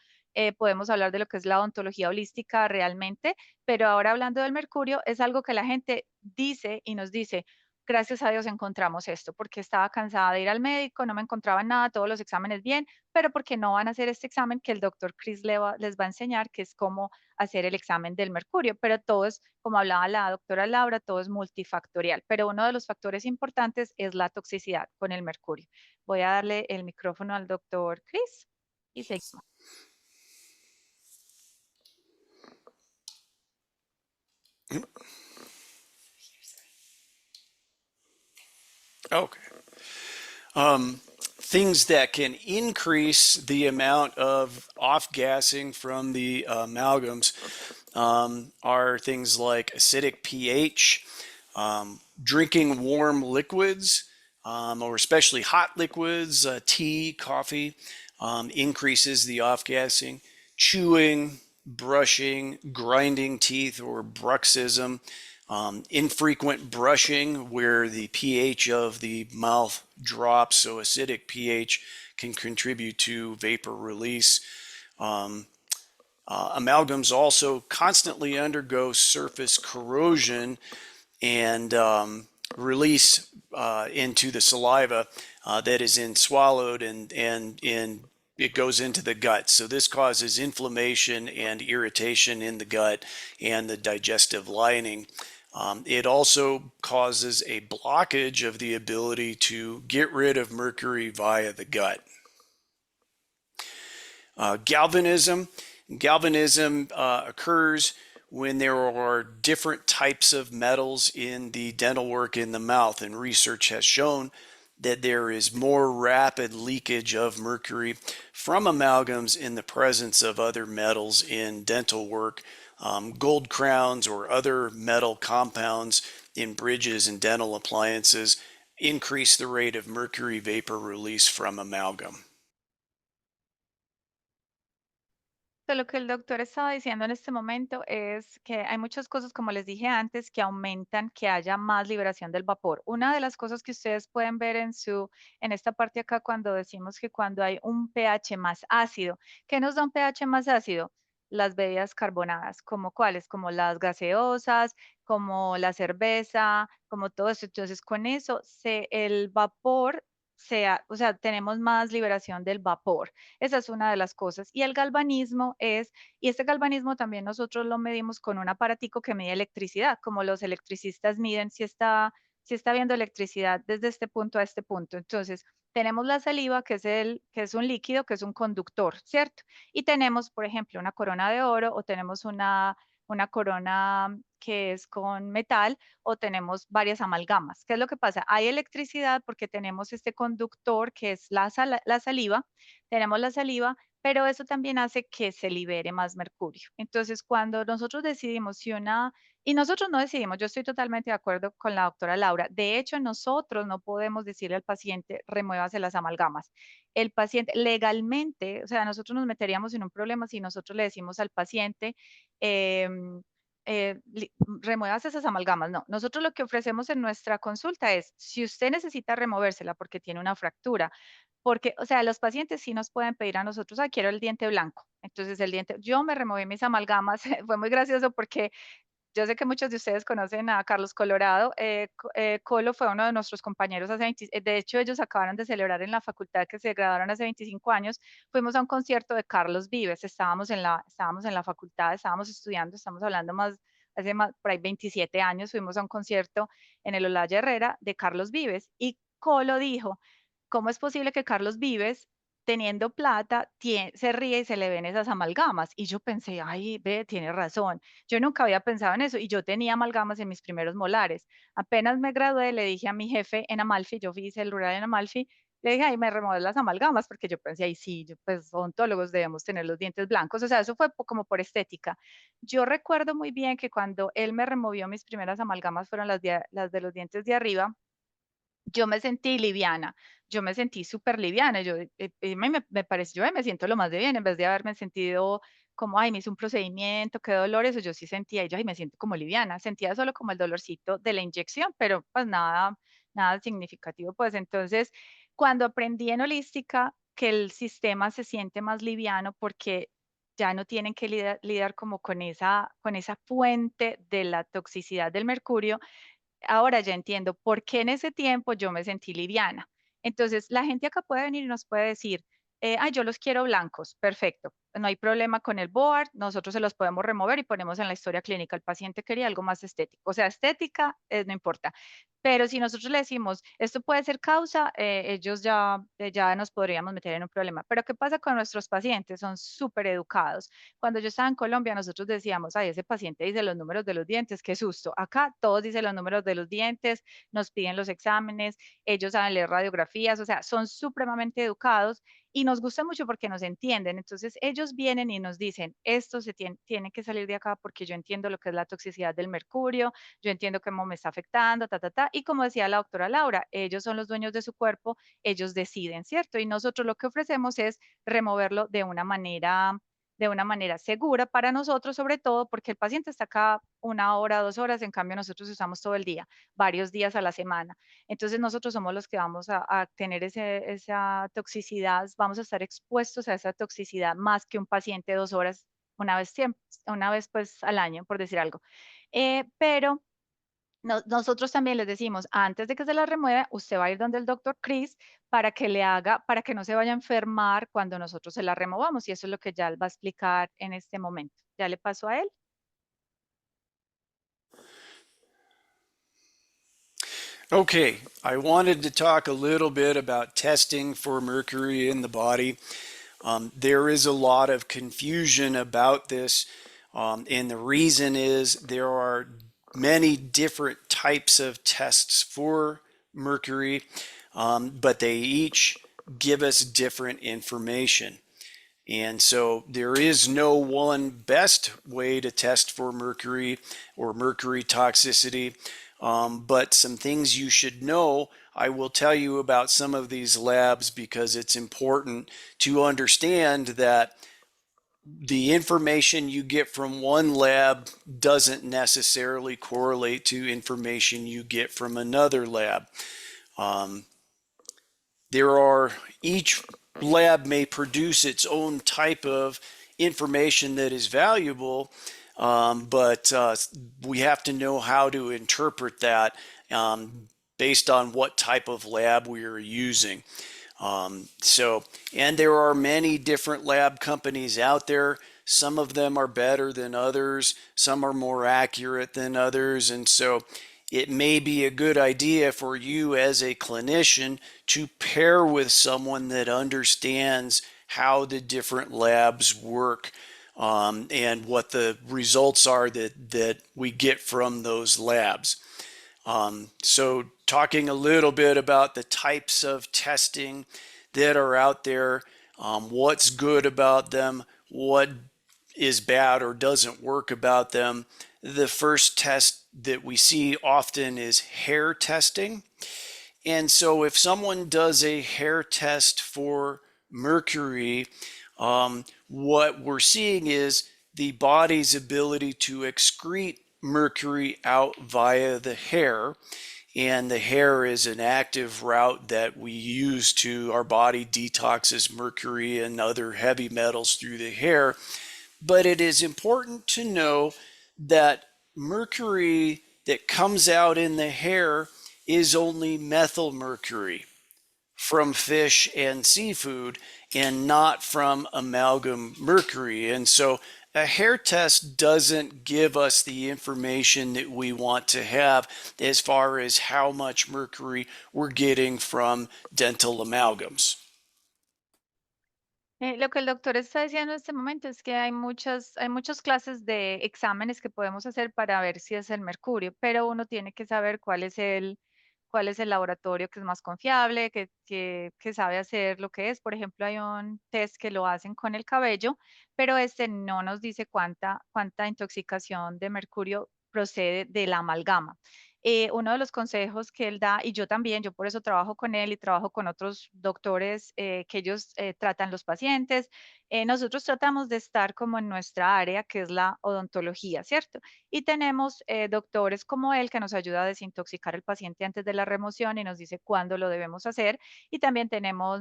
podemos hablar de lo que es la odontología holística realmente, pero ahora hablando del mercurio, es algo que la gente dice y nos dice, gracias a Dios encontramos esto, porque estaba cansada de ir al médico, no me encontraba nada, todos los exámenes bien, pero porque no van a hacer este examen que el doctor Chris les va a enseñar, que es cómo hacer el examen del mercurio, pero todo es, como hablaba la doctora Laura, todo es multifactorial, pero uno de los factores importantes es la toxicidad con el mercurio. Voy a darle el micrófono al doctor Chris y seguimos. Okay. Things that can increase the amount of off-gassing from the amalgams are things like acidic pH, drinking warm liquids, or especially hot liquids, tea, coffee, increases the off-gassing, chewing, brushing, grinding teeth or bruxism, infrequent brushing where the pH of the mouth drops, so acidic pH can contribute to vapor release. Amalgams also constantly undergo surface corrosion and release into the saliva that is then swallowed and it goes into the gut. So this causes inflammation and irritation in the gut and the digestive lining. It also causes a blockage of the ability to get rid of mercury via the gut. Galvanism occurs when there are different types of metals in the dental work in the mouth, and research has shown that there is more rapid leakage of mercury from amalgams in the presence of other metals in dental work. Gold crowns or other metal compounds in bridges and dental appliances increase the rate of mercury vapor release from amalgam. Lo que el doctor estaba diciendo en este momento es que hay muchas cosas, como les dije antes, que aumentan que haya más liberación del vapor. Una de las cosas que ustedes pueden ver en esta parte acá, cuando decimos que cuando hay un pH más ácido, ¿qué nos da un pH más ácido? Las bebidas carbonadas, como cuáles, como las gaseosas, como la cerveza, como todo eso. Entonces, con eso el vapor o sea, tenemos más liberación del vapor. Esa es una de las cosas. Y el galvanismo y este galvanismo también nosotros lo medimos con un aparatico que mide electricidad, como los electricistas miden si está viendo electricidad desde este punto a este punto. Entonces, tenemos la saliva, que es un líquido, que es un conductor, ¿cierto? Y tenemos, por ejemplo, una corona de oro o tenemos una corona que es con metal o tenemos varias amalgamas. ¿Qué es lo que pasa? Hay electricidad porque tenemos este conductor que es la saliva, tenemos la saliva, pero eso también hace que se libere más mercurio. Entonces, cuando nosotros decidimos y nosotros no decidimos, yo estoy totalmente de acuerdo con la doctora Laura. De hecho, nosotros no podemos decirle al paciente, remuévase las amalgamas. El paciente legalmente, o sea, nosotros nos meteríamos en un problema si nosotros le decimos al paciente, em, remuevas esas amalgamas. No, nosotros lo que ofrecemos en nuestra consulta es, si usted necesita removérsela porque tiene una fractura, porque, o sea, los pacientes sí nos pueden pedir a nosotros, ah, quiero el diente blanco. Entonces, yo me removí mis amalgamas, fue muy gracioso porque yo sé que muchos de ustedes conocen a Carlos Colorado. Colo fue uno de nuestros compañeros de hecho, ellos acabaron de celebrar en la facultad que se graduaron hace 25 años. Fuimos a un concierto de Carlos Vives, estábamos en la facultad, estábamos estudiando, estamos hablando hace más, por ahí 27 años, fuimos a un concierto en el Olaya Herrera de Carlos Vives y Colo dijo, ¿cómo es posible que Carlos Vives teniendo plata, se ríe y se le ven esas amalgamas? Y yo pensé, ay, ve, tiene razón. Yo nunca había pensado en eso y yo tenía amalgamas en mis primeros molares. Apenas me gradué, le dije a mi jefe en Amalfi, yo hice el rural en Amalfi, le dije, ay, me remover las amalgamas, porque yo pensé, ay, sí, pues odontólogos debemos tener los dientes blancos. O sea, eso fue como por estética. Yo recuerdo muy bien que cuando él me removió mis primeras amalgamas fueron las de los dientes de arriba, yo me sentí liviana, yo me sentí súper liviana, me pareció, "Ay, me siento lo más de bien", en vez de haberme sentido como, ay, me hice un procedimiento, qué dolor, eso yo sí sentía, y yo, ay, me siento como liviana, sentía solo como el dolorcito de la inyección, pero pues nada significativo, pues entonces, cuando aprendí en holística que el sistema se siente más liviano porque ya no tienen que lidiar como con esa fuente de la toxicidad del mercurio. Ahora ya entiendo por qué en ese tiempo yo me sentí liviana. Entonces, la gente acá puede venir y nos puede decir, ay, yo los quiero blancos, perfecto, no hay problema con el board, nosotros se los podemos remover y ponemos en la historia clínica. El paciente quería algo más estético, o sea, estética, no importa. Pero si nosotros le decimos, esto puede ser causa, ellos ya nos podríamos meter en un problema. Pero ¿qué pasa con nuestros pacientes? Son súper educados. Cuando yo estaba en Colombia, nosotros decíamos, ay, ese paciente dice los números de los dientes, qué susto. Acá todos dicen los números de los dientes, nos piden los exámenes, ellos saben leer radiografías, o sea, son supremamente educados y nos gusta mucho porque nos entienden. Entonces, ellos vienen y nos dicen, esto tiene que salir de acá porque yo entiendo lo que es la toxicidad del mercurio, yo entiendo cómo me está afectando, ta, ta, ta. Y como decía la doctora Laura, ellos son los dueños de su cuerpo, ellos deciden, ¿cierto? Y nosotros lo que ofrecemos es removerlo de una manera segura para nosotros, sobre todo porque el paciente está acá 1 hora, 2 horas, en cambio nosotros usamos todo el día, varios días a la semana. Entonces nosotros somos los que vamos a tener esa toxicidad, vamos a estar expuestos a esa toxicidad más que un paciente 2 horas una vez pues al año, por decir algo. Pero nosotros también les decimos, antes de que se la remueva, usted va a ir donde el doctor Chris para que no se vaya a enfermar cuando nosotros se la removamos. Y eso es lo que ya él va a explicar en este momento. ¿Ya le pasó a él? Okay, I wanted to talk a little bit about testing for mercury in the body. There is a lot of confusion about this, and the reason is there are many different types of tests for mercury, but they each give us different information. And so there is no one best way to test for mercury or mercury toxicity. But some things you should know, I will tell you about some of these labs because it's important to understand that the information you get from one lab doesn't necessarily correlate to information you get from another lab. Each lab may produce its own type of information that is valuable, but we have to know how to interpret that based on what type of lab we are using. And there are many different lab companies out there. Some of them are better than others. Some are more accurate than others. And so it may be a good idea for you as a clinician to pair with someone that understands how the different labs work and what the results are that we get from those labs. So talking a little bit about the types of testing that are out there, what's good about them, what is bad or doesn't work about them. The first test that we see often is hair testing. And so if someone does a hair test for mercury, what we're seeing is the body's ability to excrete mercury out via the hair. And the hair is an active route that we use our body detoxes mercury and other heavy metals through the hair. But it is important to know that mercury that comes out in the hair is only methyl mercury from fish and seafood and not from amalgam mercury. And so a hair test doesn't give us the information that we want to have as far as how much mercury we're getting from dental amalgams. Lo que el doctor está diciendo en este momento es que hay muchas clases de exámenes que podemos hacer para ver si es el mercurio, pero uno tiene que saber cuál es el laboratorio que es más confiable, que sabe hacer lo que es. Por ejemplo, hay un test que lo hacen con el cabello, pero este no nos dice cuánta intoxicación de mercurio procede de la amalgama. Uno de los consejos que él da, y yo también, yo por eso trabajo con él y trabajo con otros doctores que ellos tratan los pacientes. Nosotros tratamos de estar como en nuestra área, que es la odontología, ¿cierto? Y tenemos doctores como él que nos ayuda a desintoxicar al paciente antes de la remoción y nos dice cuándo lo debemos hacer. Y también tenemos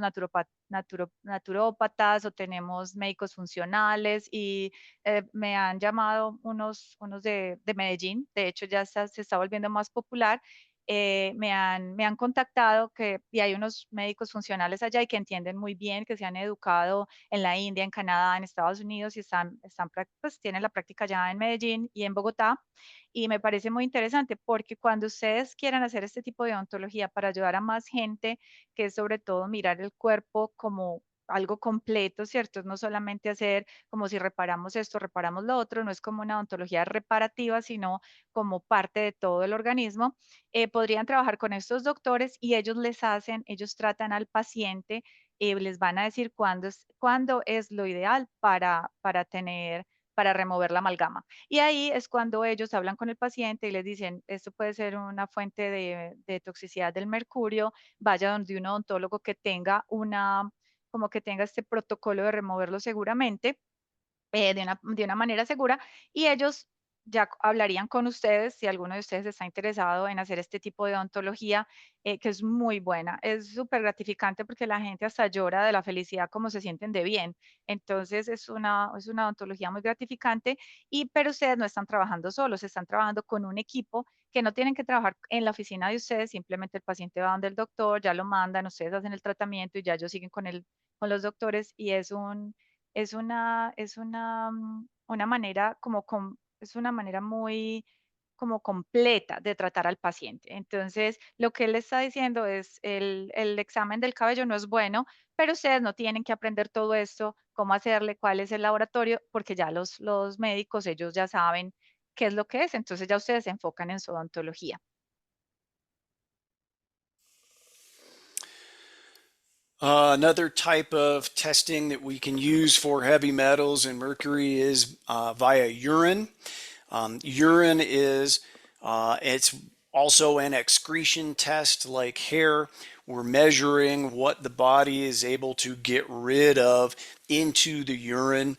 naturópatas o tenemos médicos funcionales y me han llamado unos de Medellín, de hecho ya se está volviendo más popular. Me han contactado y hay unos médicos funcionales allá y que entienden muy bien, que se han educado en la India, en Canadá, en Estados Unidos y pues, tienen la práctica ya en Medellín y en Bogotá. Y me parece muy interesante porque cuando ustedes quieran hacer este tipo de odontología para ayudar a más gente, que es sobre todo mirar el cuerpo como algo completo, ¿cierto? No solamente hacer como si reparamos esto, reparamos lo otro, no es como una odontología reparativa, sino como parte de todo el organismo. Podrían trabajar con estos doctores y ellos tratan al paciente, les van a decir cuándo es lo ideal para remover la amalgama. Y ahí es cuando ellos hablan con el paciente y les dicen, esto puede ser una fuente de toxicidad del mercurio, vaya donde un odontólogo como que tenga este protocolo de removerlo seguramente, de una manera segura, y ellos ya hablarían con ustedes si alguno de ustedes está interesado en hacer este tipo de odontología, que es muy buena. Es súper gratificante porque la gente hasta llora de la felicidad como se sienten de bien. Entonces es una odontología muy gratificante, pero ustedes no están trabajando solos, están trabajando con un equipo que no tienen que trabajar en la oficina de ustedes, simplemente el paciente va donde el doctor, ya lo mandan, ustedes hacen el tratamiento y ya ellos siguen con los doctores y una manera es una manera muy como completa de tratar al paciente. Entonces, lo que él le está diciendo es el examen del cabello no es bueno, pero ustedes no tienen que aprender todo esto, cómo hacerle, cuál es el laboratorio, porque ya los médicos, ellos ya saben qué es lo que es. Entonces, ya ustedes se enfocan en su odontología. Another type of testing that we can use for heavy metals and mercury is via urine. Urine it's also an excretion test like hair. We're measuring what the body is able to get rid of into the urine.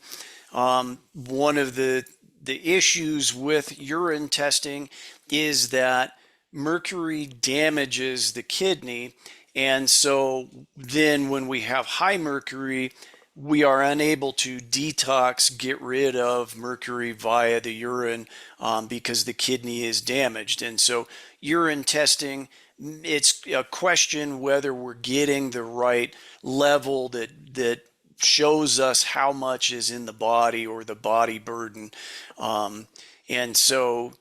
One of the issues with urine testing is that mercury damages the kidney. And so then when we have high mercury, we are unable to detox, get rid of mercury via the urine because the kidney is damaged. And so urine testing, it's a question whether we're getting the right level that shows us how much is in the body or the body burden. And so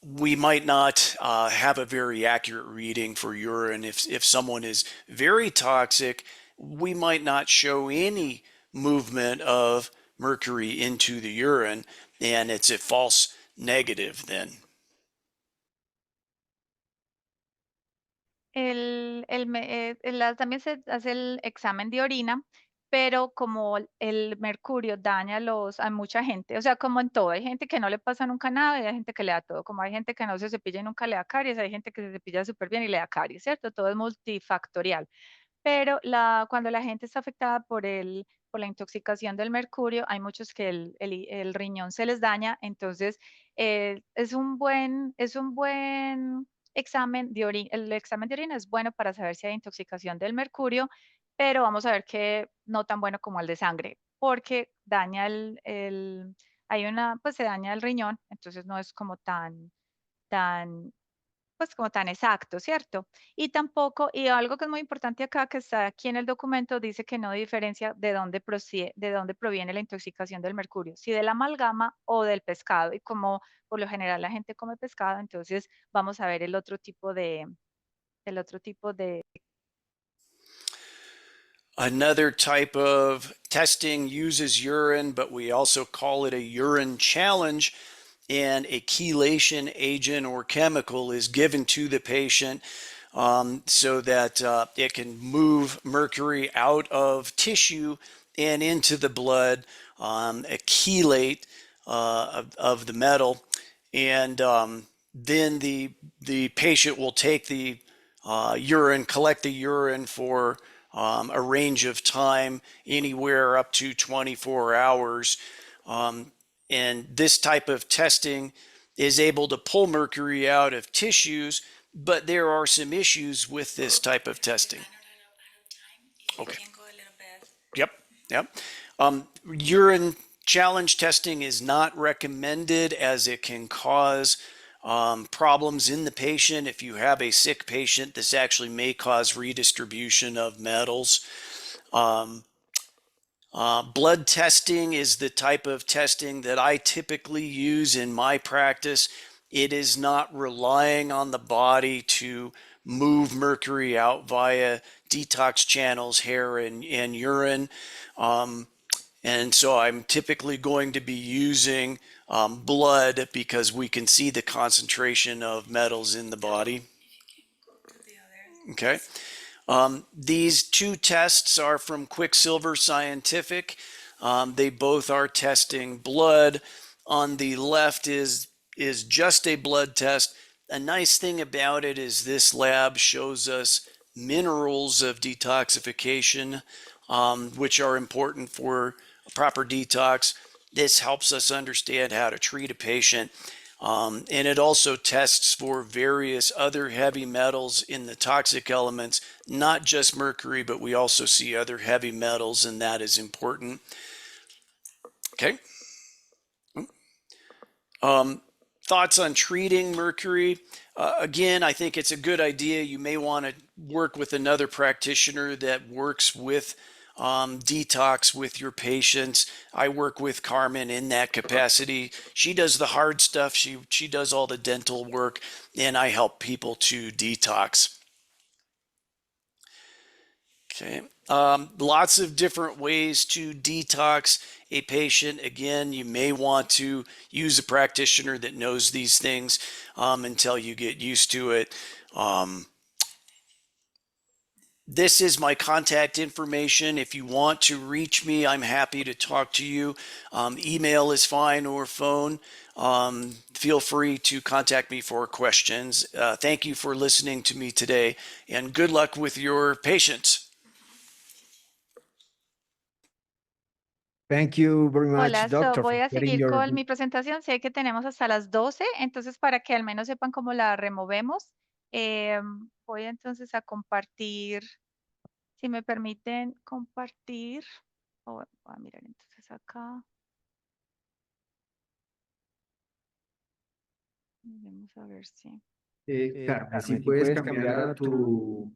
we might not have a very accurate reading for urine. If someone is very toxic, we might not show any movement of mercury into the urine, and it's a false negative then. También se hace el examen de orina, pero como el mercurio daña a mucha gente, o sea, como en todo, hay gente que no le pasa nunca nada y hay gente que le da todo, como hay gente que no se cepilla y nunca le da caries, hay gente que se cepilla súper bien y le da caries, ¿cierto? Todo es multifactorial. Pero cuando la gente está afectada por la intoxicación del mercurio, hay muchos que el riñón se les daña, entonces es un buen examen de orina. El examen de orina es bueno para saber si hay intoxicación del mercurio, pero vamos a ver que no tan bueno como el de sangre, porque daña pues se daña el riñón, entonces no es como tan pues como tan exacto, ¿cierto? Y tampoco, y algo que es muy importante acá, que está aquí en el documento, dice que no diferencia de dónde proviene la intoxicación del mercurio, si de la amalgama o del pescado. Y como por lo general la gente come pescado, entonces vamos a ver el otro tipo de. Another type of testing uses urine, but we also call it a urine challenge. And a chelation agent or chemical is given to the patient so that it can move mercury out of tissue and into the blood, a chelate of the metal. And then the patient will take the urine, collect the urine for a range of time, anywhere up to 24 hours. And this type of testing is able to pull mercury out of tissues, but there are some issues with this type of testing. Okay. Yep. Urine challenge testing is not recommended as it can cause problems in the patient. If you have a sick patient, this actually may cause redistribution of metals. Blood testing is the type of testing that I typically use in my practice. It is not relying on the body to move mercury out via detox channels, hair and urine. And so I'm typically going to be using blood because we can see the concentration of metals in the body. Okay. These two tests are from Quicksilver Scientific. They both are testing blood. On the left is just a blood test. A nice thing about it is this lab shows us minerals of detoxification, which are important for a proper detox. This helps us understand how to treat a patient. And it also tests for various other heavy metals in the toxic elements, not just mercury, but we also see other heavy metals, and that is important. Okay. Thoughts on treating mercury? Again, I think it's a good idea. You may want to work with another practitioner that works with detox with your patients. I work with Carmen in that capacity. She does the hard stuff. She does all the dental work, and I help people to detox. Okay. Lots of different ways to detox a patient. Again, you may want to use a practitioner that knows these things until you get used to it. This is my contact information. If you want to reach me, I'm happy to talk to you. Email is fine or phone. Feel free to contact me for questions. Thank you for listening to me today, and good luck with your patients. Thank you very much, Hola, doctor, voy for a sharing seguir your. con mi presentación. Sé que tenemos hasta las 12, entonces para que al menos sepan cómo la removemos, voy entonces a compartir, si me permiten compartir, voy a mirar entonces acá. Vamos a ver si. Carmen, si puedes cambiar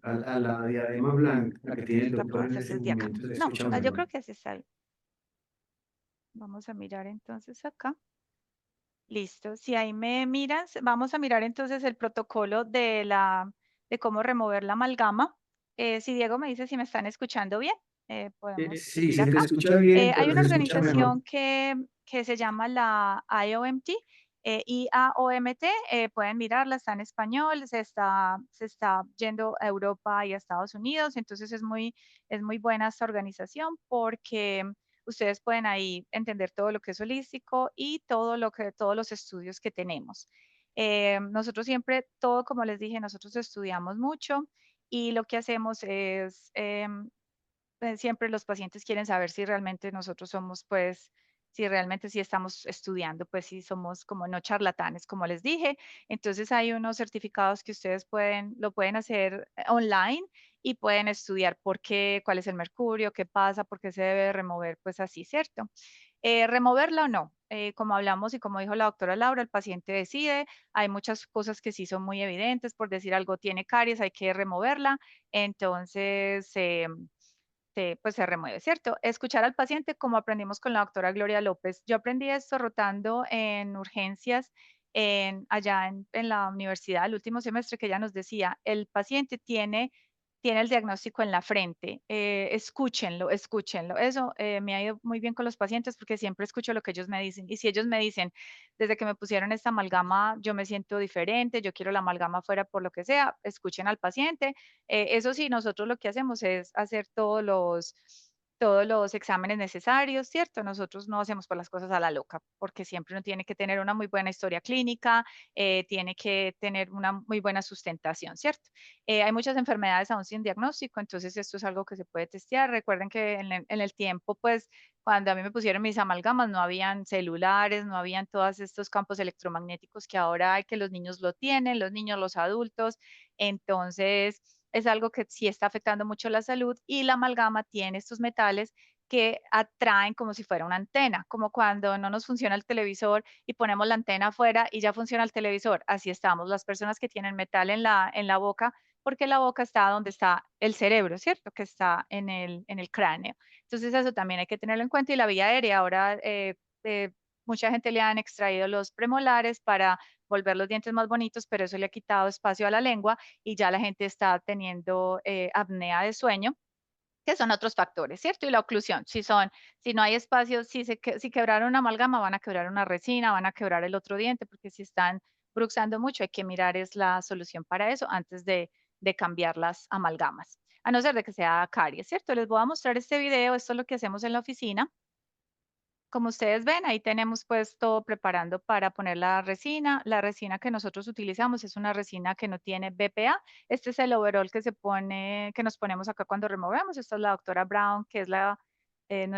a la diadema blanca, la que tiene el La puedo doctor en hacer este desde acá. momento, se No, escucha yo mejor. creo que así está bien. Vamos a mirar entonces acá. Listo. Si ahí me miran, vamos a mirar entonces el protocolo de cómo remover la amalgama. Si Diego me dice si me están escuchando bien, podemos Sí, seguir se te acá. escucha bien, Hay pero una se escucha mejor. organización que se llama la IOMT, IAOMT, pueden mirarla, está en español, se está yendo a Europa y a Estados Unidos, entonces es muy buena esta organización porque ustedes pueden ahí entender todo lo que es holístico y todos los estudios que tenemos. Nosotros siempre, todo como les dije, nosotros estudiamos mucho y lo que hacemos es siempre los pacientes quieren saber si realmente nosotros somos, pues, si realmente sí estamos estudiando, pues si somos como no charlatanes, como les dije. Entonces hay unos certificados que ustedes lo pueden hacer online y pueden estudiar por qué, cuál es el mercurio, qué pasa, por qué se debe remover, pues así, ¿cierto? Removerla o no. Como hablamos y como dijo la doctora Laura, el paciente decide. Hay muchas cosas que sí son muy evidentes, por decir algo, tiene caries, hay que removerla. Entonces, pues se remueve, ¿cierto? Escuchar al paciente como aprendimos con la doctora Gloria López. Yo aprendí esto rotando en urgencias allá en la universidad, el último semestre, que ella nos decía, el paciente tiene el diagnóstico en la frente, escúchenlo, escúchenlo. Eso me ha ido muy bien con los pacientes porque siempre escucho lo que ellos me dicen. Y si ellos me dicen, desde que me pusieron esta amalgama, yo me siento diferente, yo quiero la amalgama fuera por lo que sea, escuchen al paciente. Eso sí, nosotros lo que hacemos es hacer todos los exámenes necesarios, ¿cierto? Nosotros no hacemos por las cosas a la loca, porque siempre uno tiene que tener una muy buena historia clínica, tiene que tener una muy buena sustentación, ¿cierto? Hay muchas enfermedades aún sin diagnóstico, entonces esto es algo que se puede testear. Recuerden que en el tiempo, pues, cuando a mí me pusieron mis amalgamas, no habían celulares, no habían todos estos campos electromagnéticos que ahora hay, que los niños lo tienen, los niños, los adultos. Entonces, es algo que sí está afectando mucho la salud y la amalgama tiene estos metales que atraen como si fuera una antena, como cuando no nos funciona el televisor y ponemos la antena afuera y ya funciona el televisor. Así estamos las personas que tienen metal en la boca, porque la boca está donde está el cerebro, ¿cierto? Que está en el cráneo. Entonces eso también hay que tenerlo en cuenta y la vía aérea. Ahora mucha gente le han extraído los premolares para volver los dientes más bonitos, pero eso le ha quitado espacio a la lengua y ya la gente está teniendo apnea de sueño, que son otros factores, ¿cierto? Y la oclusión, si no hay espacio, si quebraron una amalgama, van a quebrar una resina, van a quebrar el otro diente, porque si están bruxando mucho, hay que mirar es la solución para eso antes de cambiar las amalgamas, a no ser de que sea caries, ¿cierto? Les voy a mostrar este video, esto es lo que hacemos en la oficina. Como ustedes ven, ahí tenemos pues todo preparando para poner la resina. La resina que nosotros utilizamos es una resina que no tiene BPA. Este es el overall que que nos ponemos acá cuando removemos. Esta es la doctora Brown, que es es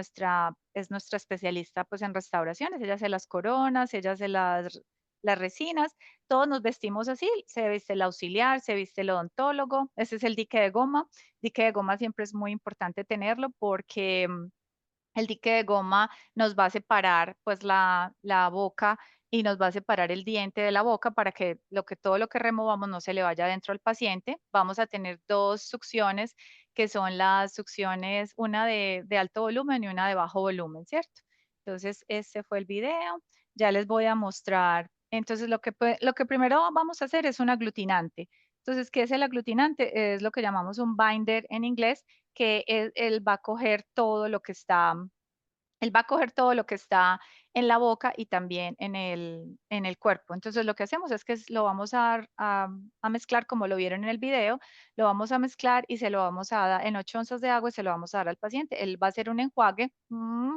nuestra especialista pues en restauraciones. Ella hace las coronas, ella hace las resinas. Todos nos vestimos así. Se viste el auxiliar, se viste el odontólogo. Este es el dique de goma. Dique de goma siempre es muy importante tenerlo porque el dique de goma nos va a separar pues la boca y nos va a separar el diente de la boca para que todo lo que removamos no se le vaya dentro al paciente. Vamos a tener dos succiones que son las succiones, una de alto volumen y una de bajo volumen, ¿cierto? Entonces, este fue el video. Ya les voy a mostrar. Entonces, lo que primero vamos a hacer es un aglutinante. Entonces, ¿qué es el aglutinante? Es lo que llamamos un binder en inglés, que él va a coger todo lo que está, él va a coger todo lo que está en la boca y también en el cuerpo. Entonces lo que hacemos es que lo vamos a mezclar como lo vieron en el video, lo vamos a mezclar y se lo vamos a dar en 8 onzas de agua y se lo vamos a dar al paciente. Él va a hacer un enjuague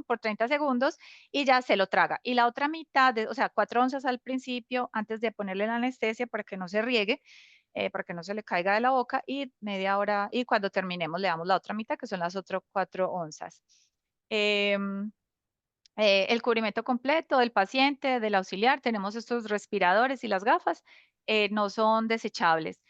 por 30 segundos y ya se lo traga. Y la otra mitad, o sea, 4 onzas al principio antes de ponerle la anestesia para que no se riegue, para que no se le caiga de la boca y media hora y cuando terminemos le damos la otra mitad que son las otras 4 onzas. Em, El cubrimiento completo del paciente, del auxiliar, tenemos estos respiradores y las gafas, no son desechables,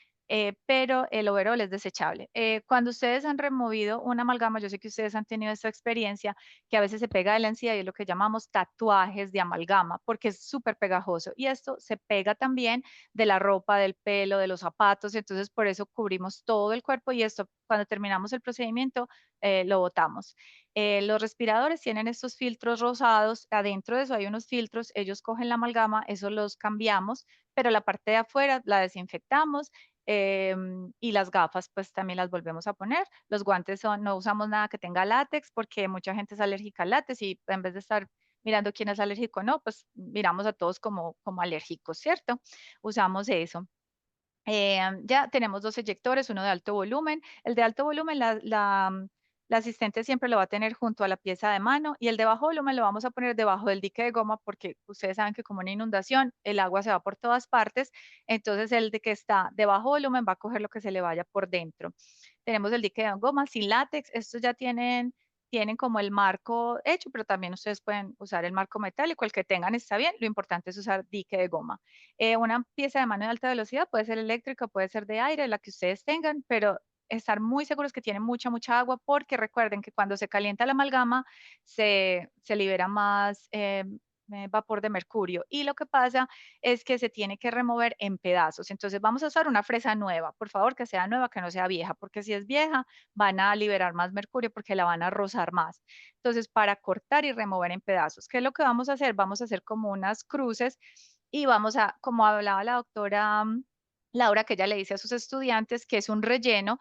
pero el overol es desechable. Cuando ustedes han removido una amalgama, yo sé que ustedes han tenido esta experiencia, que a veces se pega de la encía y es lo que llamamos tatuajes de amalgama, porque es súper pegajoso. Y esto se pega también de la ropa, del pelo, de los zapatos, entonces por eso cubrimos todo el cuerpo y esto, cuando terminamos el procedimiento, lo botamos. Los respiradores tienen estos filtros rosados, adentro de eso hay unos filtros, ellos cogen la amalgama, eso los cambiamos, pero la parte de afuera la desinfectamos, y las gafas pues también las volvemos a poner. Los guantes son, no usamos nada que tenga látex porque mucha gente es alérgica al látex y en vez de estar mirando quién es alérgico o no, pues miramos a todos como alérgicos, ¿cierto? Usamos eso. Ya tenemos dos eyectores, uno de alto volumen. El de alto volumen, la asistente siempre lo va a tener junto a la pieza de mano y el de bajo volumen lo vamos a poner debajo del dique de goma porque ustedes saben que como una inundación, el agua se va por todas partes. Entonces el de que está de bajo volumen va a coger lo que se le vaya por dentro. Tenemos el dique de goma sin látex. Estos ya tienen como el marco hecho, pero también ustedes pueden usar el marco metálico, el que tengan está bien. Lo importante es usar dique de goma. Una pieza de mano de alta velocidad puede ser eléctrica, puede ser de aire, la que ustedes tengan, pero estar muy seguros que tiene mucha agua, porque recuerden que cuando se calienta la amalgama se libera más vapor de mercurio y lo que pasa es que se tiene que remover en pedazos. Entonces vamos a usar una fresa nueva, por favor, que sea nueva, que no sea vieja, porque si es vieja van a liberar más mercurio porque la van a rozar más. Entonces, para cortar y remover en pedazos, ¿qué es lo que vamos a hacer? Vamos a hacer como unas cruces y vamos a, como hablaba la doctora Laura, que ella le dice a sus estudiantes que es un relleno.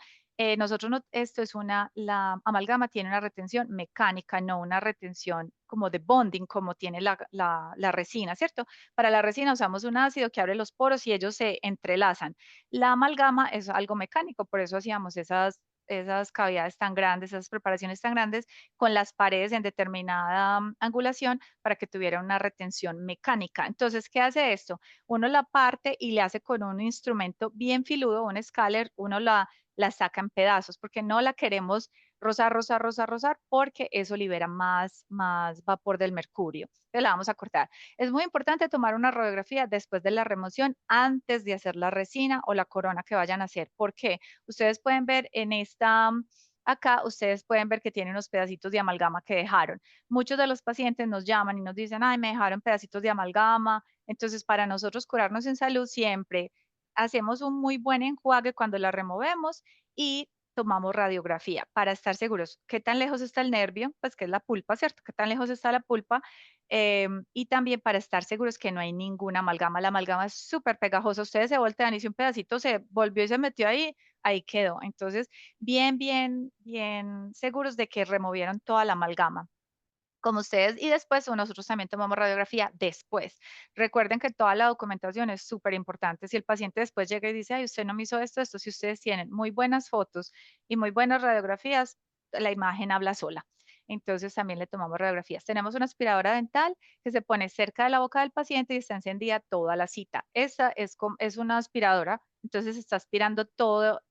Nosotros no, esto es la amalgama tiene una retención mecánica, no una retención como de bonding, como tiene la resina, ¿cierto? Para la resina usamos un ácido que abre los poros y ellos se entrelazan. La amalgama es algo mecánico, por eso hacíamos esas cavidades tan grandes, esas preparaciones tan grandes con las paredes en determinada angulación para que tuviera una retención mecánica. Entonces, ¿qué hace esto? Uno la parte y le hace con un instrumento bien filudo, un escáler, uno la saca en pedazos porque no la queremos rozar, porque eso libera más vapor del mercurio. Entonces la vamos a cortar. Es muy importante tomar una radiografía después de la remoción, antes de hacer la resina o la corona que vayan a hacer. ¿Por qué? Ustedes pueden ver en esta, acá, ustedes pueden ver que tiene unos pedacitos de amalgama que dejaron. Muchos de los pacientes nos llaman y nos dicen, ay, me dejaron pedacitos de amalgama. Entonces, para nosotros curarnos en salud, siempre hacemos un muy buen enjuague cuando la removemos y tomamos radiografía para estar seguros qué tan lejos está el nervio, pues que es la pulpa, ¿cierto? ¿Qué tan lejos está la pulpa? Y también para estar seguros que no hay ninguna amalgama. La amalgama es súper pegajosa. Ustedes se voltean y si un pedacito se volvió y se metió ahí, ahí quedó. Entonces, bien seguros de que removieron toda la amalgama como ustedes, y después nosotros también tomamos radiografía después. Recuerden que toda la documentación es súper importante. Si el paciente después llega y dice, ay, usted no me hizo esto, si ustedes tienen muy buenas fotos y muy buenas radiografías, la imagen habla sola. Entonces también le tomamos radiografías. Tenemos una aspiradora dental que se pone cerca de la boca del paciente y está encendida toda la cita. Esta es una aspiradora, entonces está aspirando todo.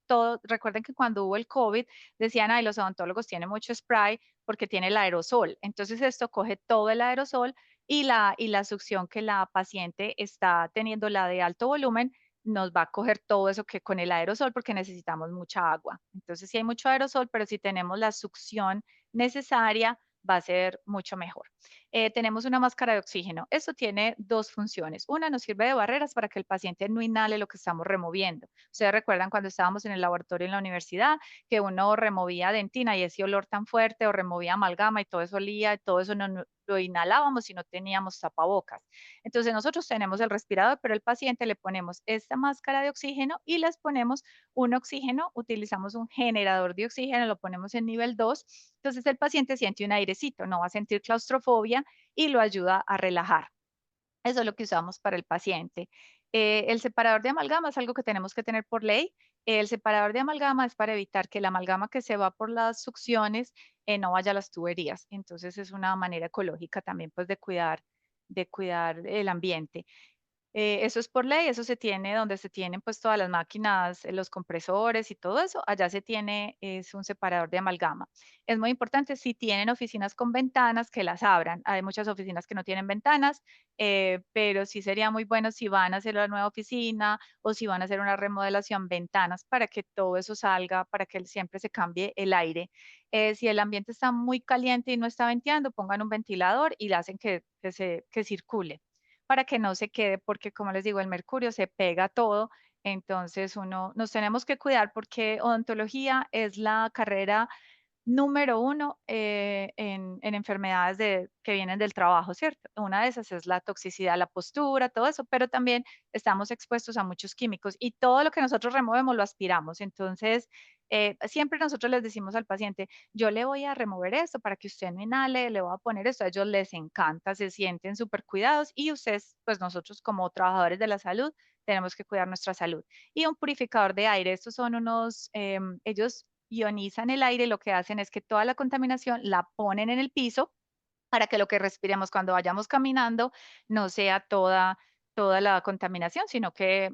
Recuerden que cuando hubo el COVID, decían, ay, los odontólogos tienen mucho spray, porque tiene el aerosol. Entonces esto coge todo el aerosol y la succión que la paciente está teniendo, la de alto volumen, nos va a coger todo eso que con el aerosol porque necesitamos mucha agua. Entonces sí hay mucho aerosol, pero si tenemos la succión necesaria, va a ser mucho mejor. Tenemos una máscara de oxígeno. Esto tiene dos funciones. Una nos sirve de barreras para que el paciente no inhale lo que estamos removiendo. Ustedes recuerdan cuando estábamos en el laboratorio en la universidad que uno removía dentina y ese olor tan fuerte o removía amalgama y todo eso olía y todo eso no lo inhalábamos y no teníamos tapabocas. Entonces nosotros tenemos el respirador, pero el paciente le ponemos esta máscara de oxígeno y les ponemos un oxígeno, utilizamos un generador de oxígeno, lo ponemos en nivel 2, entonces el paciente siente un airecito, no va a sentir claustrofobia y lo ayuda a relajar. Eso es lo que usamos para el paciente. El separador de amalgama es algo que tenemos que tener por ley. El separador de amalgama es para evitar que la amalgama que se va por las succiones no vaya a las tuberías. Entonces es una manera ecológica también pues de cuidar el ambiente. Eso es por ley, eso se tiene donde se tienen pues todas las máquinas, los compresores y todo eso, allá se tiene, es un separador de amalgama. Es muy importante si tienen oficinas con ventanas que las abran. Hay muchas oficinas que no tienen ventanas, pero sí sería muy bueno si van a hacer la nueva oficina o si van a hacer una remodelación, ventanas para que todo eso salga, para que siempre se cambie el aire. Si el ambiente está muy caliente y no está venteando, pongan un ventilador y le hacen que circule para que no se quede, porque como les digo, el mercurio se pega a todo. Entonces nos tenemos que cuidar porque odontología es la carrera número uno en enfermedades que vienen del trabajo, ¿cierto? Una de esas es la toxicidad, la postura, todo eso, pero también estamos expuestos a muchos químicos y todo lo que nosotros removemos lo aspiramos. Entonces, siempre nosotros les decimos al paciente, yo le voy a remover esto para que usted no inhale, le voy a poner esto, a ellos les encanta, se sienten súper cuidados y ustedes, pues nosotros como trabajadores de la salud, tenemos que cuidar nuestra salud. Y un purificador de aire, estos son unos, ellos ionizan el aire, lo que hacen es que toda la contaminación la ponen en el piso para que lo que respiremos cuando vayamos caminando no sea toda la contaminación, sino que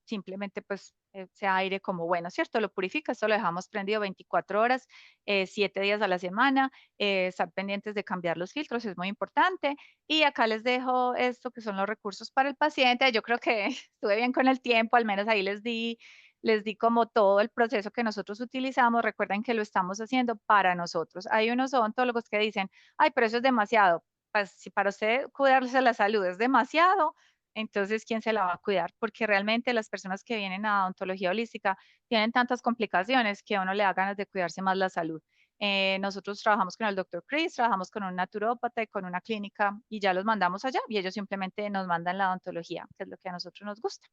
simplemente pues sea aire como bueno, ¿cierto? Lo purifica, esto lo dejamos prendido 24 horas, 7 días a la semana, estar pendientes de cambiar los filtros es muy importante. Y acá les dejo esto que son los recursos para el paciente. Yo creo que estuve bien con el tiempo, al menos ahí les di como todo el proceso que nosotros utilizamos. Recuerden que lo estamos haciendo para nosotros. Hay unos odontólogos que dicen, ay, pero eso es demasiado. Pues si para usted cuidarse la salud es demasiado, entonces ¿quién se la va a cuidar? Porque realmente las personas que vienen a odontología holística tienen tantas complicaciones que a uno le da ganas de cuidarse más la salud. Nosotros trabajamos con el doctor Chris, trabajamos con un naturópata y con una clínica y ya los mandamos allá y ellos simplemente nos mandan la odontología, que es lo que a nosotros nos gusta.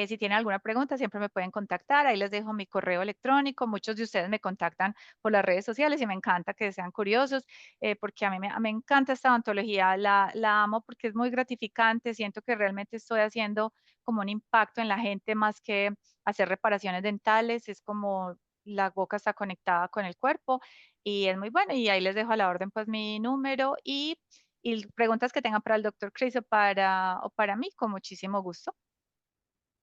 Si tienen alguna pregunta, siempre me pueden contactar. Ahí les dejo mi correo electrónico. Muchos de ustedes me contactan por las redes sociales y me encanta que sean curiosos, porque a mí me encanta esta odontología. La amo porque es muy gratificante. Siento que realmente estoy haciendo como un impacto en la gente más que hacer reparaciones dentales. Es como la boca está conectada con el cuerpo y es muy bueno. Y ahí les dejo a la orden pues mi número y preguntas que tengan para el doctor Chris o para mí, con muchísimo gusto.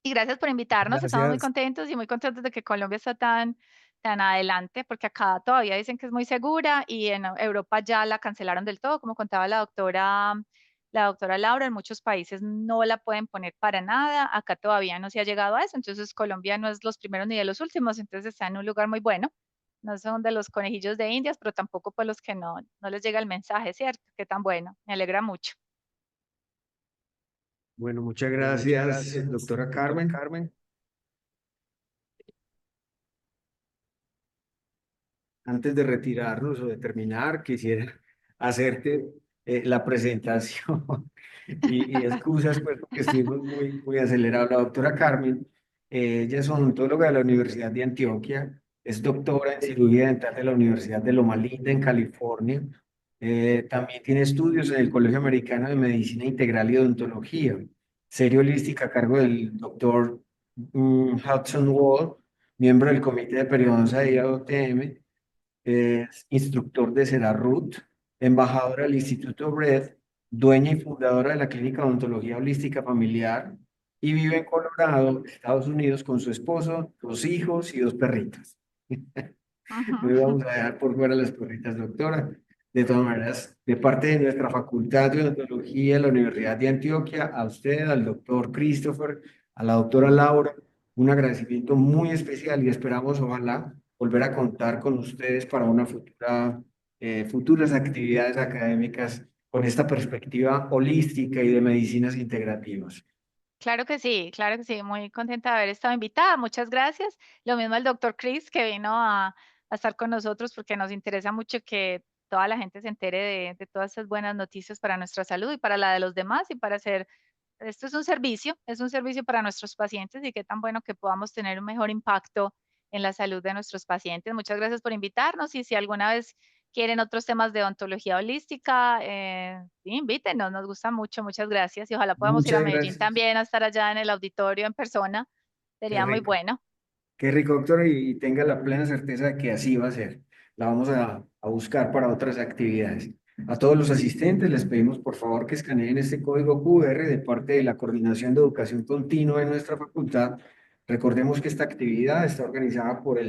Y gracias por invitarnos. Estamos muy Gracias. contentos y muy contentos de que Colombia está tan adelante, porque acá todavía dicen que es muy segura y en Europa ya la cancelaron del todo, como contaba la doctora Laura, en muchos países no la pueden poner para nada. Acá todavía no se ha llegado a eso, entonces Colombia no es los primeros ni de los últimos, entonces está en un lugar muy bueno. No son de los conejillos de Indias, pero tampoco pues los que no les llega el mensaje, ¿cierto? Qué tan bueno. Me alegra mucho. Bueno, muchas gracias, doctora Carmen. Antes de retirarnos o de terminar, quisiera hacerte la presentación y excusas pues porque estuvimos muy acelerados. La doctora Carmen, ella es odontóloga de la Universidad de Antioquia, es doctora en cirugía dental de la Universidad de Loma Linda en California. También tiene estudios en el Colegio Americano de Medicina Integral y Odontología, serie holística a cargo del doctor Hudson Wall, miembro del Comité de Periodoncia de IAOTM, es instructor de Cerarut, embajadora del Instituto Red, dueña y fundadora de la Clínica de Odontología Holística Familiar y vive en Colorado, Estados Unidos, con su esposo, 2 hijos y 2 perritas. No le vamos a dejar por fuera las perritas, doctora. De todas maneras, de parte de nuestra Facultad de Odontología de la Universidad de Antioquia, a usted, al doctor Christopher, a la doctora Laura, un agradecimiento muy especial y esperamos, ojalá, volver a contar con ustedes para futuras actividades académicas con esta perspectiva holística y de medicinas integrativas. Claro que sí, muy contenta de haber estado invitada, muchas gracias. Lo mismo el doctor Chris que vino a estar con nosotros porque nos interesa mucho que toda la gente se entere de todas esas buenas noticias para nuestra salud y para la de los demás y para hacer, esto es un servicio para nuestros pacientes y qué tan bueno que podamos tener un mejor impacto en la salud de nuestros pacientes. Muchas gracias por invitarnos y si alguna vez quieren otros temas de odontología holística, sí, invítenos, nos gusta mucho, muchas gracias. Y ojalá podamos ir a Muchas Medellín gracias. también a estar allá en el auditorio en persona, Qué sería muy rico. bueno. Qué rico, doctor, y tenga la plena certeza de que así va a ser. La vamos a buscar para otras actividades. A todos los asistentes les pedimos por favor que escaneen este código QR de parte de la Coordinación de Educación Continua de nuestra facultad. Recordemos que esta actividad está organizada por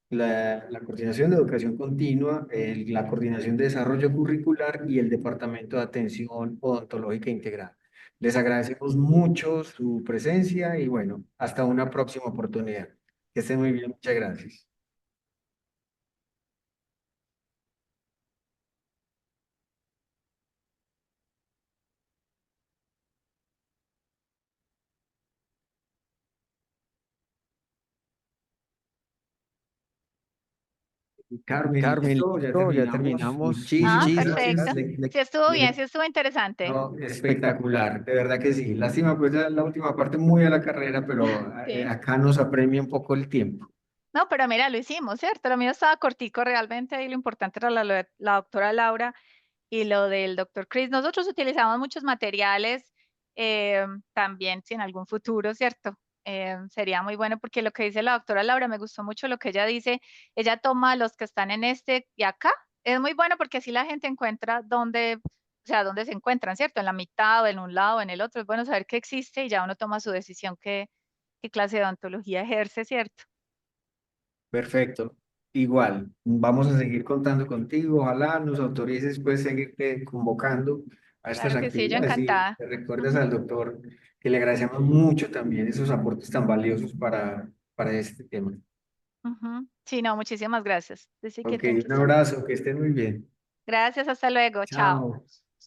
la Coordinación de Educación Continua, la Coordinación de Desarrollo Curricular y el Departamento de Atención Odontológica Integral. Les agradecemos mucho su presencia y bueno, hasta una próxima oportunidad. Que estén muy bien, muchas gracias. Carmen, Carmen, listo, ya listo, ya terminamos. terminamos. Ah, Muchísimas perfecto. gracias. Sí estuvo bien, sí estuvo interesante. No, espectacular, de verdad que sí. Lástima, pues la última parte muy a la carrera, pero Sí. acá nos apremia un poco el tiempo. No, pero mira, lo hicimos, ¿cierto? Lo mío estaba cortico realmente y lo importante era la doctora Laura y lo del doctor Chris. Nosotros utilizamos muchos materiales también, si en algún futuro, ¿cierto? Sería muy bueno porque lo que dice la doctora Laura, me gustó mucho lo que ella dice. Ella toma los que están en este y acá. Es muy bueno porque así la gente encuentra dónde, o sea, dónde se encuentran, ¿cierto? En la mitad o en un lado o en el otro. Es bueno saber que existe y ya uno toma su decisión qué clase de odontología ejerce, ¿cierto? Perfecto. Igual, vamos a seguir contando contigo. Ojalá nos autorices pues seguirte convocando a estas Claro que sí, yo actividades y encantada. te recuerdas Ujú. al doctor que le agradecemos mucho también esos aportes tan valiosos para este tema. Ujú. Sí, no, muchísimas gracias. Dice que Ok, thank un you so much. abrazo, que estén muy bien. Gracias, hasta luego. Chao. Chao.